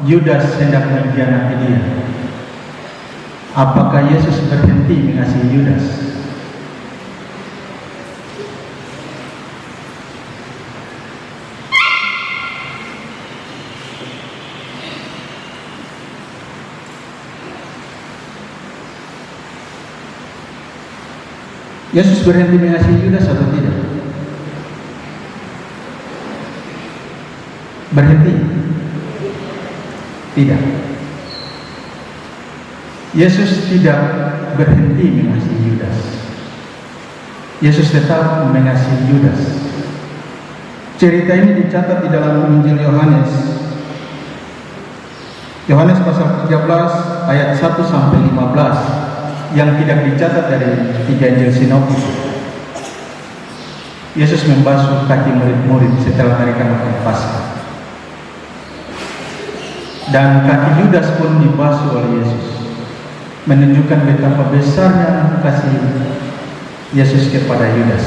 S3: Yudas hendak mengkhianati dia, apakah Yesus berhenti mengasihi Yudas? Yesus berhenti mengasihi Yudas atau tidak? Berhenti? Tidak. Yesus tidak berhenti mengasihi Yudas. Yesus tetap mengasihi Yudas. Cerita ini dicatat di dalam Injil Yohanes. Yohanes pasal 13 ayat 1 sampai 15. Yang tidak dicatat dari 3 Injil sinoptis. Yesus membasuh kaki murid-murid setelah mereka makan Paskah. Dan kaki Yudas pun dibasuh oleh Yesus, menunjukkan betapa besarnya kasih Yesus kepada Yudas.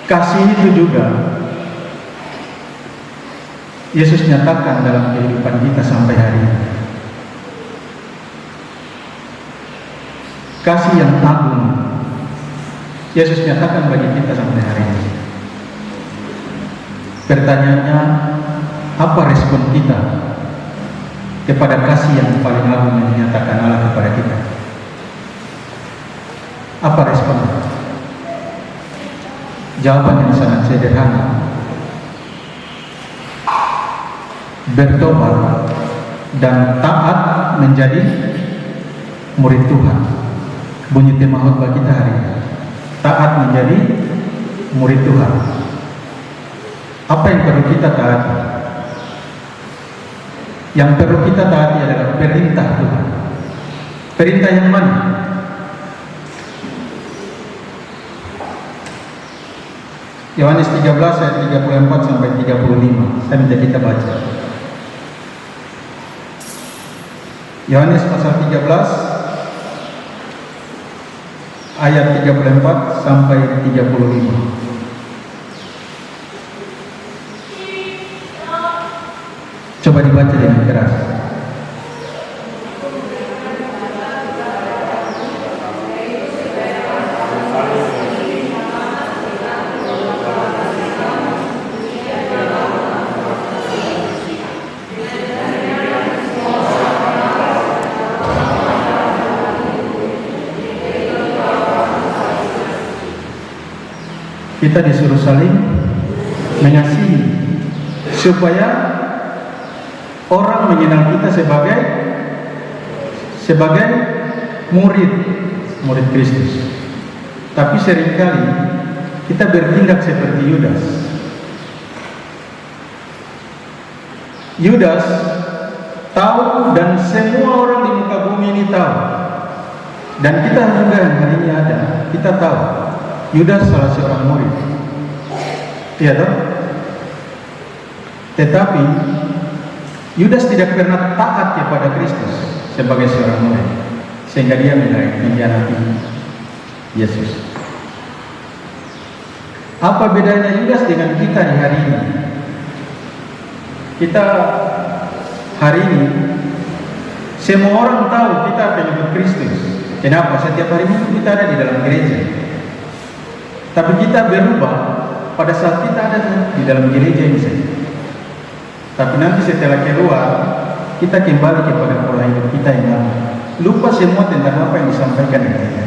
S3: Kasih itu juga Yesus nyatakan dalam kehidupan kita sampai hari ini. Kasih yang agung Yesus nyatakan bagi kita sampai hari ini. Pertanyaannya, apa respon kita kepada kasih yang paling agung yang dinyatakan Allah kepada kita? Apa respon? Jawaban yang sangat sederhana. Bertobat dan taat menjadi murid Tuhan. Bunyi tema khotbah kita hari ini. Taat menjadi murid Tuhan. Apa yang perlu kita taati? Yang perlu kita taati adalah perintah Tuhan. Perintah yang mana? Yohanes 13 ayat 34 sampai 35. Saya minta kita baca. Yohanes pasal 13 ayat 34 sampai 35. Coba dibaca dengan keras. kita disuruh saling mengasihi supaya orang mengenal kita sebagai murid Kristus. Tapi seringkali kita bertindak seperti Yudas. Yudas tahu dan semua orang di muka bumi ini tahu. Dan kita juga yang hari ini ada, kita tahu Yudas salah seorang murid. Iya toh? Tetapi Yudas tidak pernah taat kepada Kristus sebagai seorang murid, sehingga dia mengkhianati Yesus. Apa bedanya Yudas dengan kita di hari ini? Kita hari ini semua orang tahu kita pengikut Kristus. Kenapa? Setiap hari Minggu kita ada di dalam gereja. Tapi kita berubah pada saat kita ada di dalam gereja ini saja. Tapi nanti setelah keluar, kita kembali kepada pola hidup kita yang lama. Lupa semua tentang apa yang disampaikan di gereja.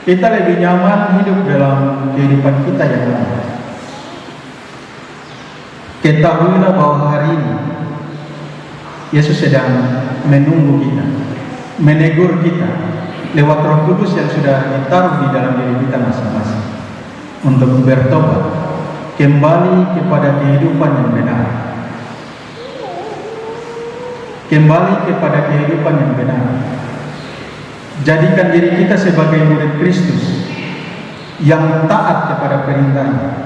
S3: Kita lebih nyaman hidup dalam kehidupan kita yang lama. Ketahuilah bahwa hari ini Yesus sedang menunggu kita, menegur kita lewat Roh Kudus yang sudah ditaruh di dalam diri kita masing-masing untuk bertobat, kembali kepada kehidupan yang benar, kembali kepada kehidupan yang benar. Jadikan diri kita sebagai murid Kristus yang taat kepada perintahnya.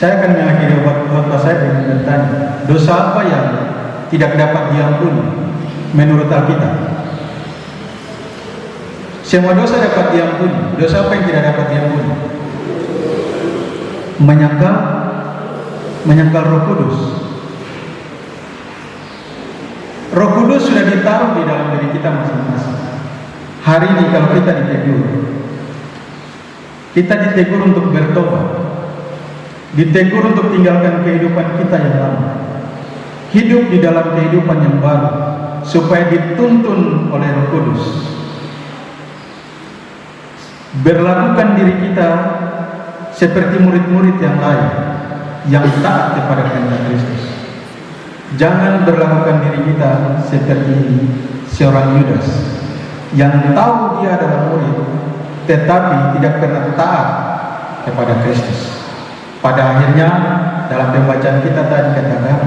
S3: Saya akan mengakhiri khotbah saya dengan bertanya, dosa apa yang tidak dapat diampuni menurut Alkitab? Semua dosa dapat diampuni. Dosa apa yang tidak dapat diampuni? Menyangkal Roh Kudus. Roh Kudus sudah ditaruh di dalam diri kita masing-masing. Hari ini kalau kita ditegur untuk bertobat, ditegur untuk tinggalkan kehidupan kita yang lama, hidup di dalam kehidupan yang baru, supaya dituntun oleh Roh Kudus, berlakukan diri kita seperti murid-murid yang lain yang taat kepada perintah Kristus. Jangan berlakukan diri kita seperti seorang Yudas yang tahu dia adalah murid tetapi tidak pernah taat kepada Kristus. Pada akhirnya dalam pembacaan kita tadi katakan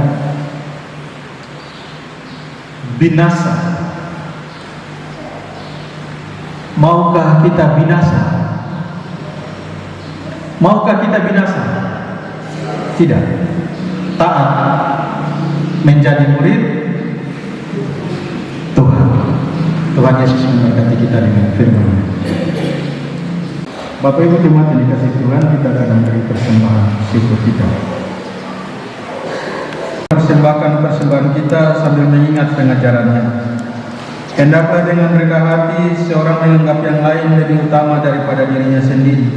S3: binasa. Maukah kita binasa? Maukah kita binasa? Tidak. Taat menjadi murid Tuhan. Tuhan Yesus memberkati kita dengan firman-Nya. Bapak Ibu jemaat yang dikasih Tuhan, kita akan memberi persembahan syukur kita. Persembahkan persembahan kita sambil mengingat pengajarannya. Hendaklah dengan rendah hati seorang menganggap yang lain lebih utama daripada dirinya sendiri,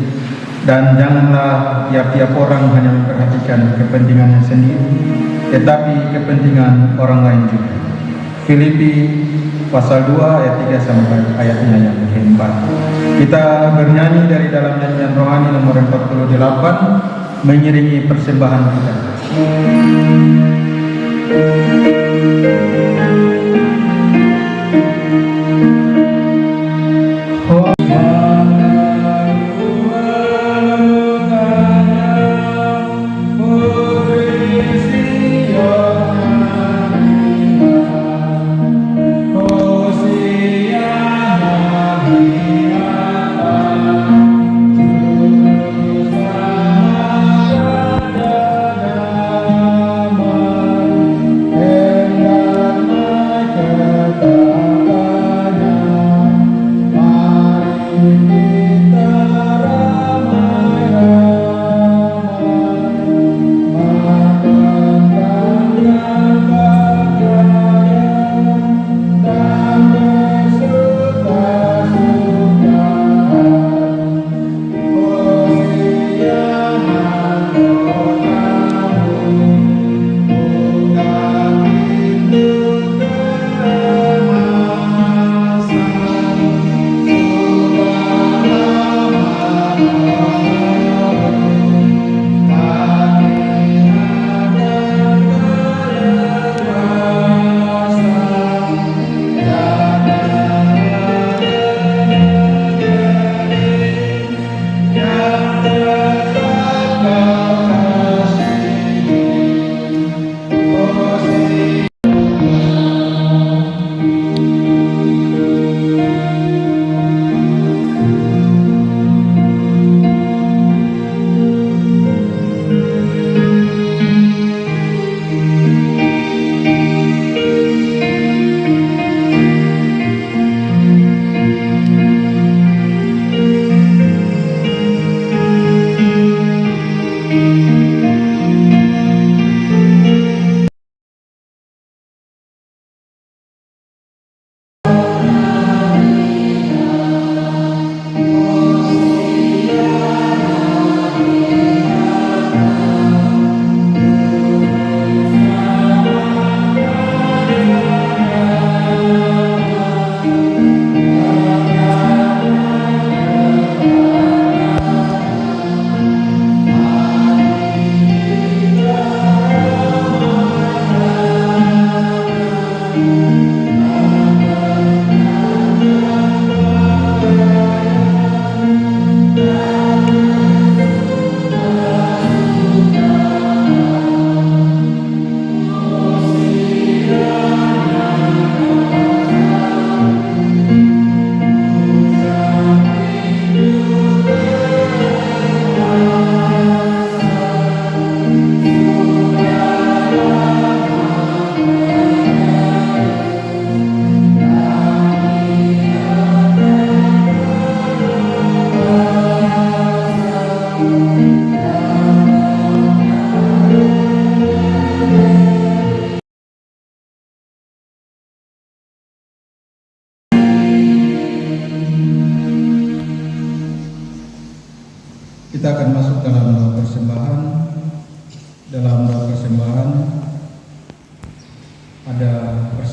S3: dan janganlah tiap-tiap orang hanya memperhatikan kepentingannya sendiri, tetapi kepentingan orang lain juga. Filipi pasal 2 ayat 3 sampai ayatnya yang keempat. Kita bernyanyi dari dalam nyanyian rohani nomor 48 mengiringi persembahan kita.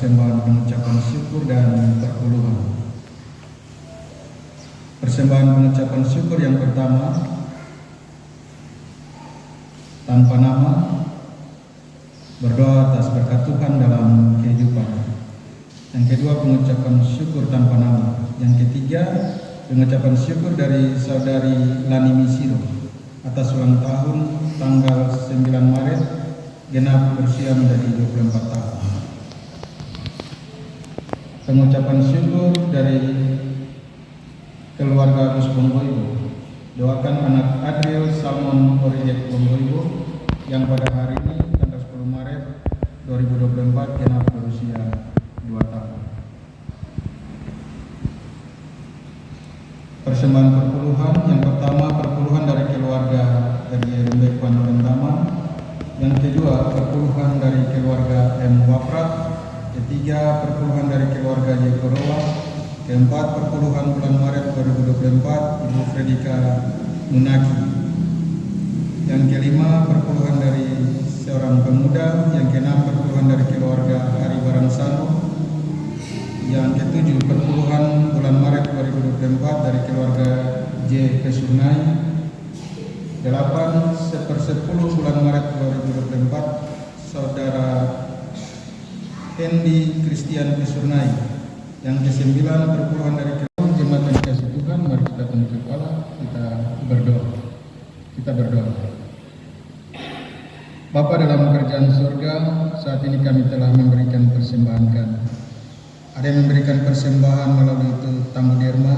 S3: persembahan pengucapan syukur dan perpuluhan. Persembahan pengucapan syukur yang pertama, tanpa nama, berdoa atas berkat Tuhan dalam kehidupan. Yang kedua, pengucapan syukur tanpa nama. Yang ketiga, pengucapan syukur dari saudari Lani Misiro atas ulang tahun tanggal 9 Maret genap berusia menjadi 24 tahun. Pengucapan syukur dari keluarga Agus Bongoibo. Doakan anak Adriel Salmon Oriek Bongoibo yang pada hari ini tanggal 10 Maret 2024 genap berusia 2 tahun. Persembahan perpuluhan yang pertama, perpuluhan dari keluarga dari Rumbe Kuan Taman. Yang kedua, perpuluhan dari keluarga M. Waprat. Ketiga, perpuluhan dari keluarga Yekorowa. Keempat, perpuluhan bulan Maret 2024 Ibu Fredika Munaki. Yang kelima, perpuluhan dari seorang pemuda. Yang keenam, perpuluhan dari keluarga Hari Baransano. Yang ketujuh, perpuluhan bulan Maret 2024 dari keluarga J. Pesurnai. 8, sepersepuluh bulan Maret 2024 Saudara Hendi Christian Pesurnai. Yang ke-9, perpuluhan dari keluarga jemaat yang dikasih Tuhan. Mari kita tunduk kepala, kita berdoa. Kita berdoa. Bapa dalam kerajaan surga, saat ini kami telah memberikan persembahan kami. Ada yang memberikan persembahan melalui itu tamu derma,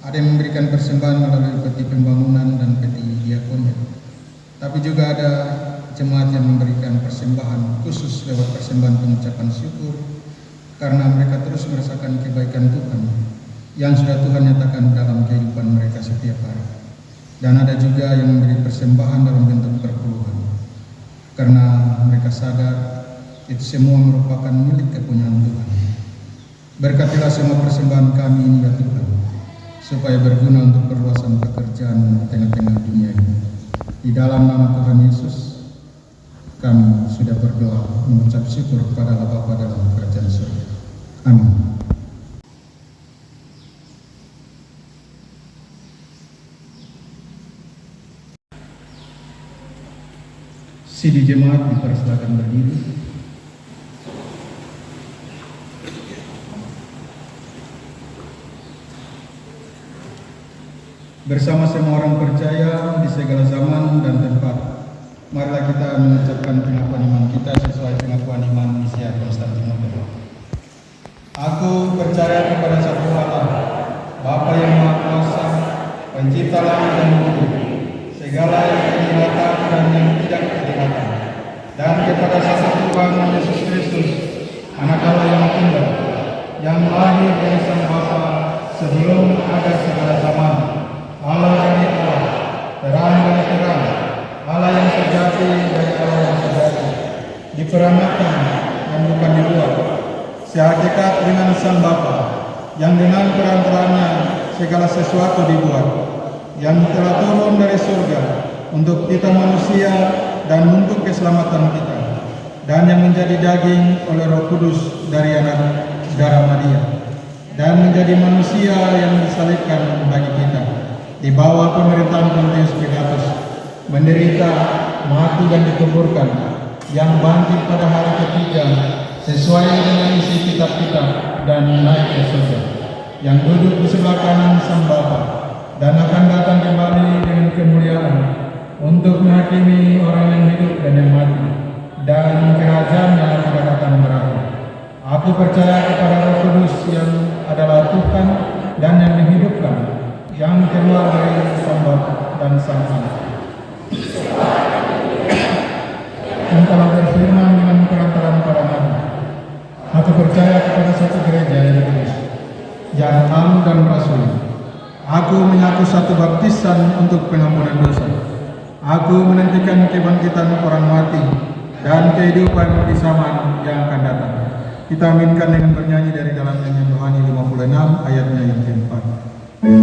S3: ada yang memberikan persembahan melalui peti pembangunan dan peti diakonia. Tapi juga ada jemaat yang memberikan persembahan khusus lewat persembahan pengucapan syukur karena mereka terus merasakan kebaikan Tuhan yang sudah Tuhan nyatakan dalam kehidupan mereka setiap hari. Dan ada juga yang memberi persembahan dalam bentuk perpuluhan karena mereka sadar itu semua merupakan milik kepunyaan Tuhan. Berkatilah semua persembahan kami ini ya Tuhan, supaya berguna untuk perluasan pekerjaan di tengah-tengah dunia ini. Di dalam nama Tuhan Yesus, kami sudah berdoa mengucap syukur kepada Allah Bapa dalam kerajaan surga. Amin. Sidi jemaat dipersilakan berdiri. Bersama semua orang percaya di segala zaman dan tempat, marilah kita mengucapkan pengakuan iman kita sesuai pengakuan iman Misia Konstantinopel. Aku percaya kepada satu Allah, Bapa yang Maha Kuasa, Pencipta langit dan bumi, segala yang kelihatan dan yang tidak kelihatan, dan kepada satu Tuhan Yesus Kristus, Anak Allah yang tunggal, yang lahir dari Sang Bapa sebelum ada segala zaman. Allah dari Allah, terang dari terang, Allah yang sejati dari Allah yang sejati, diperanakan yang bukan dibuat, sehakikat dengan Sang Bapa, yang dengan perantaranya segala sesuatu dibuat, yang telah turun dari surga untuk kita manusia dan untuk keselamatan kita, dan yang menjadi daging oleh Roh Kudus dari anak darah Maria, dan menjadi manusia yang disalibkan bagi kita. Di bawah pemerintahan Pontius Pilatus, menderita, mati dan dikuburkan, yang bangkit pada hari ketiga sesuai dengan isi kitab-kitab dan naik ke surga, yang duduk di sebelah kanan Sang Bapa dan akan datang kembali dengan kemuliaan untuk menghakimi orang yang hidup dan yang mati, dan kerajaannya akan datang berakhir. Aku percaya kepada Roh Kudus yang adalah Tuhan dan yang menghidupkan, yang keluar dari Sang Bapa dan Sang Anak, yang telah berfirman dengan perantaraan para nabi. Aku percaya kepada satu gereja yang kudus, yang am dan rasul. Aku mengaku satu baptisan untuk pengampunan dosa. Aku menantikan kebangkitan orang mati dan kehidupan di zaman yang akan datang. Kita aminkan dengan bernyanyi dari dalam nyanyian rohani 56 ayatnya yang keempat.
S4: Aku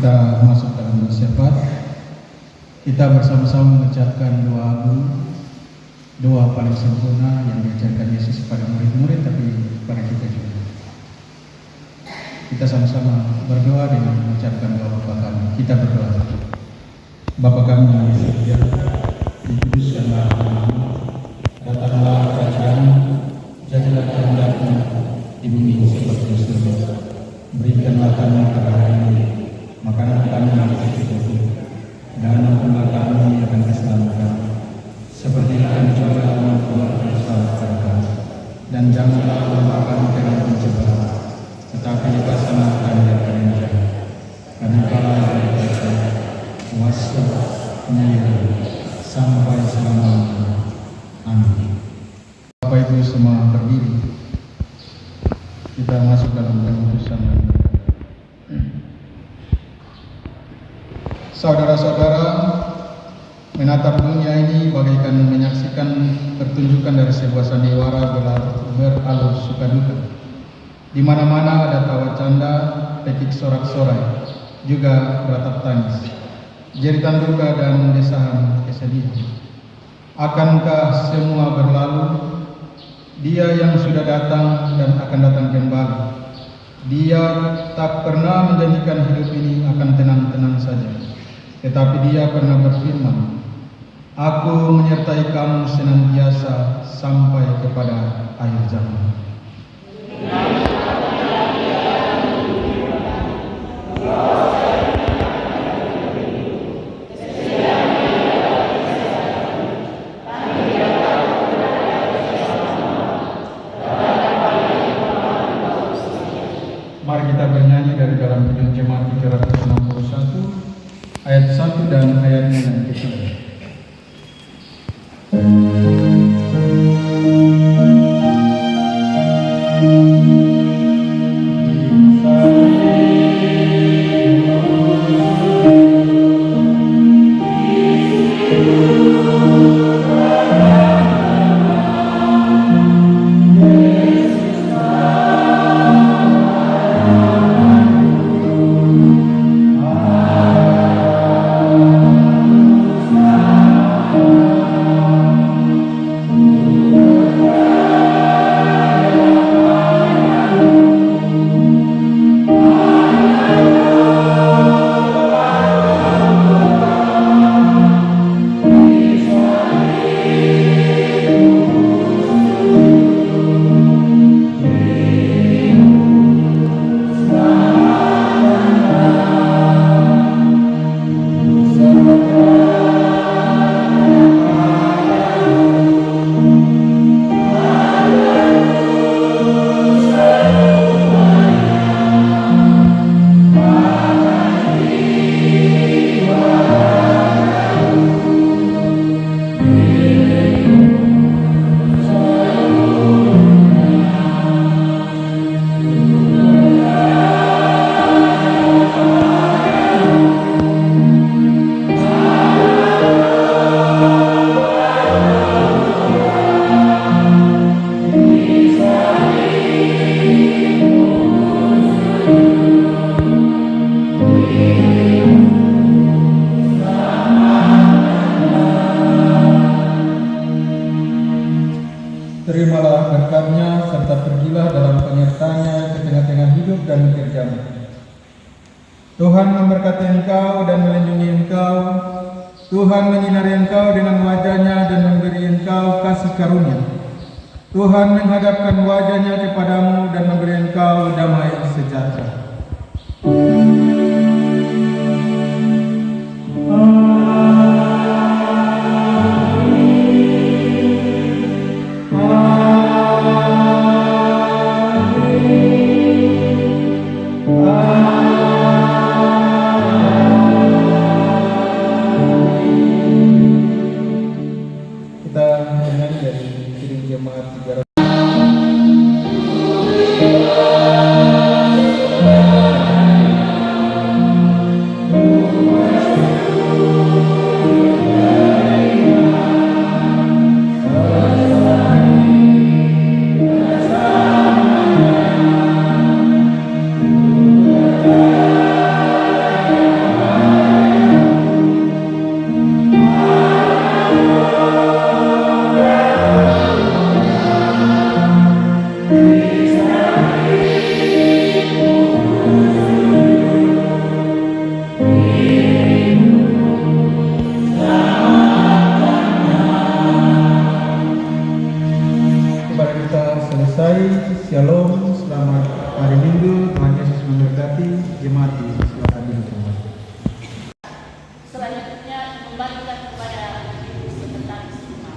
S3: Kita masuk dalam syafaat. Kita bersama-sama mengucapkan doa agung, doa paling sempurna yang diajarkan Yesus kepada murid-murid, tapi kepada kita juga. Kita sama-sama berdoa dengan mengucapkan doa Bapa kami. Kita berdoa. Bapa kami yang di surga, dikuduskanlah namamu, datanglah kerajaan-Mu, jadilah kehendak-Mu di bumi seperti di surga. Berikanlah kami pada hari ini makanan kami yang secukupnya, dan ampunilah kami akan kesalahan kami, seperti kami juga mengampuni kesalahan kami. Dan janganlah membawa kami ke dalam pencobaan, tetapi lepaskanlah kami dari yang jahat. Karena Engkau yang berkuasa, kuasa, penyayang, sampai selama-lamanya. Amin. Bapak Ibu semua berdiri. Kita masuk dalam pengutusan yang saudara-saudara, menatap dunia ini bagaikan menyaksikan pertunjukan dari sebuah sandiwara beralur suka duka. Di mana-mana ada tawa canda, pekik sorak-sorai, juga beratap tangis, jeritan duka dan desahan kesedihan. Akankah semua berlalu? Dia yang sudah datang dan akan datang kembali. Dia tak pernah menjanjikan hidup ini akan tenang-tenang saja. Tetapi Dia pernah berfirman, Aku menyertai kamu senantiasa sampai kepada akhir zaman. dengan jemaat 361 ayat 1 dan ayatnya yang ketiga. Terimalah berkatnya serta pergilah dalam penyertanya ke tengah-tengah hidup dan kerjamu. Tuhan memberkati engkau dan melindungi engkau. Tuhan menyinari engkau dengan wajah-Nya dan memberi engkau kasih karunia. Tuhan menghadapkan wajah-Nya kepadamu dan memberi engkau damai sejahtera. Kita menyanyi dari Kirim Jemaat 300. Selesai, shalom, selamat hari Minggu, Tuhan Yesus memberkati, jemaat silakan duduk kembali.
S2: Selanjutnya kembalikan kepada Ibu Sekretaris Rumah.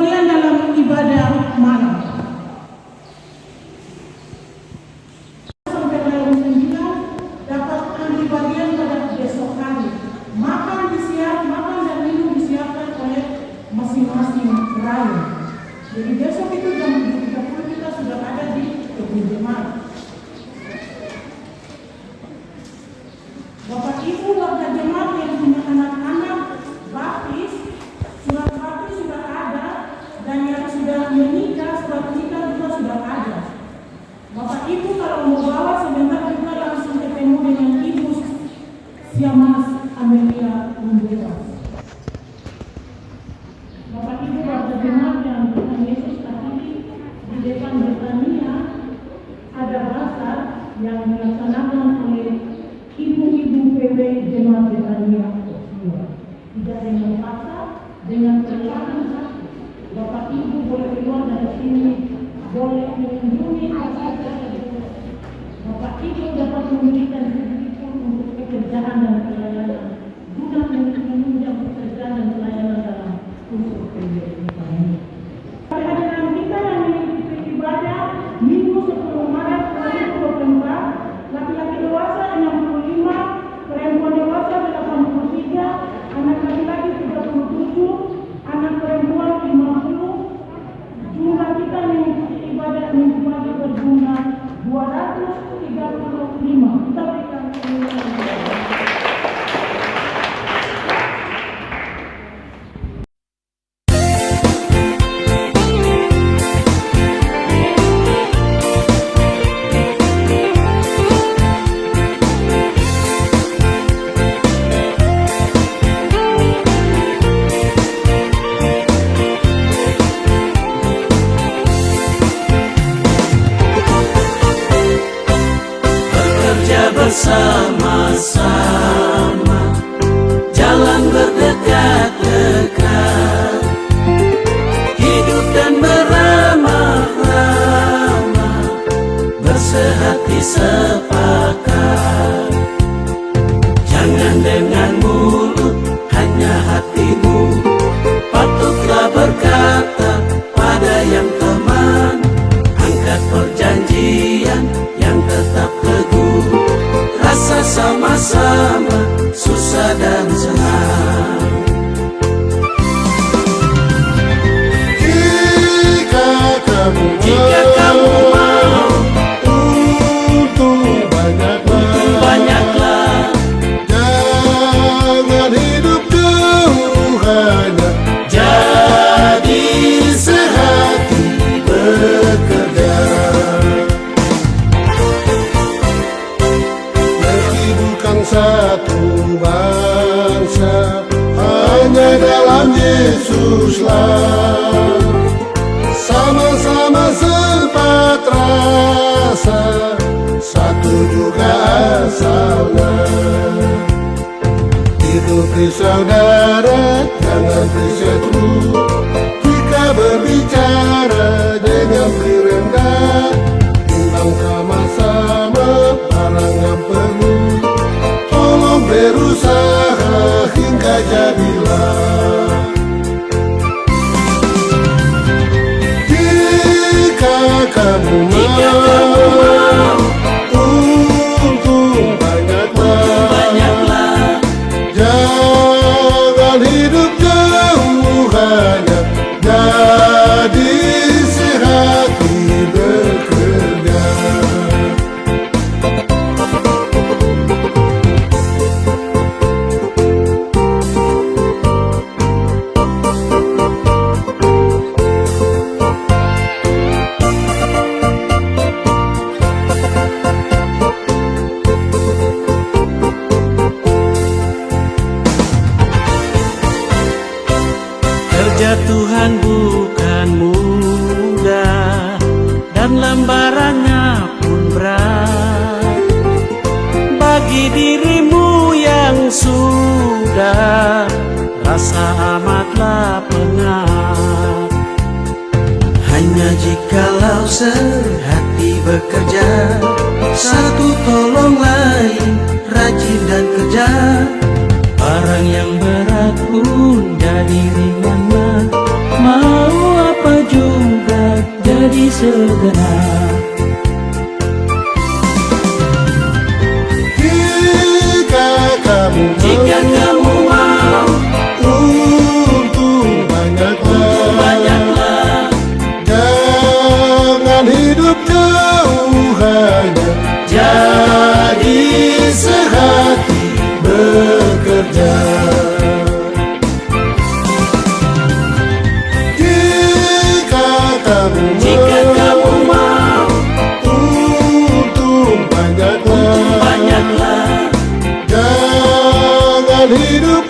S1: bagian dalam ibadah malam. Sampai malam 9 dapat ambil bagian pada besok hari. Makan dan minum disiapkan oleh masing-masing raya. Jadi besok itu jam 7.30 kita sudah ada di kebun jemaat. Bapak Ibu warga jemaat yang punya anak-anak baptis, surat baptis sudah ada, dan yang sudah menikah, surat nikah juga sudah ada. Bapak Ibu kalau mau bawa sebentar juga langsung ketemu dengan Ibu Siamas Amelia Lumbewas. Bapak Ibu warga jemaat yang Tuhan Yesus kasihi, di depan Betania ada bazar yang dilaksanakan oleh ibu-ibu PW Jemaat Betania Osua. Tidak dengan paksa, dengan perlahan hati. Bapak Ibu boleh keluar dari sini, boleh mengunjungi bazar tersebut. Bapak Ibu dapat memberikan sedikit pun untuk pekerjaan dan pelayanan, guna menunjang pekerjaan dan pelayanan dalam unsur PW Betania. Pada hadiran kita yang mengikuti ibadah Minggu 10 Maret 2024, laki-laki dewasa 65, perempuan dewasa 83, anak laki-laki 37, anak perempuan 50. Jumlah kita mengikuti ibadah Minggu pagi berjumlah 235. Kita berikan
S4: bersama-sama, jalan berdekat-dekat, hidup dan beramah-ramah, bersehati sepakat. Jangan dengan mulut, hanya hatimu, patutlah berkata pada yang teman, angkat perjanjian yang tetap teguh, rasa sama-sama, susah dan senang. Jika kamu mau
S5: untung
S4: banyaklah,
S5: jangan hidup jauh hanya
S4: jadi sehati bekerja.
S5: meski bukan satu bangsa, hanya dalam Yesuslah sama-sama sepat rasa, satu juga asalnya. Hidup saudara, jangan berseteru. Jika berbicara, jangan berendah. Tentang sama-sama, barang yang perlu. Tolong berusaha hingga jadilah. Jika kamu mau untung banyaklah, jangan hidup jauh hanya jadi sehati bekerja.
S4: Kerja Tuhan bukan mudah, dan lembarannya pun berat. Bagi dirimu yang sudah rasa amatlah penat, hanya jikalau sehati bekerja, satu tolong lain, rajin dan kerja. Barang yang berat pun jadi ringan, mau menjadi segenap.
S5: Jika kamu mau untung banyaklah, jangan hidup jauh hanya jadi sehati bekerja. Jika kamu mau untung banyaklah, jangan hidup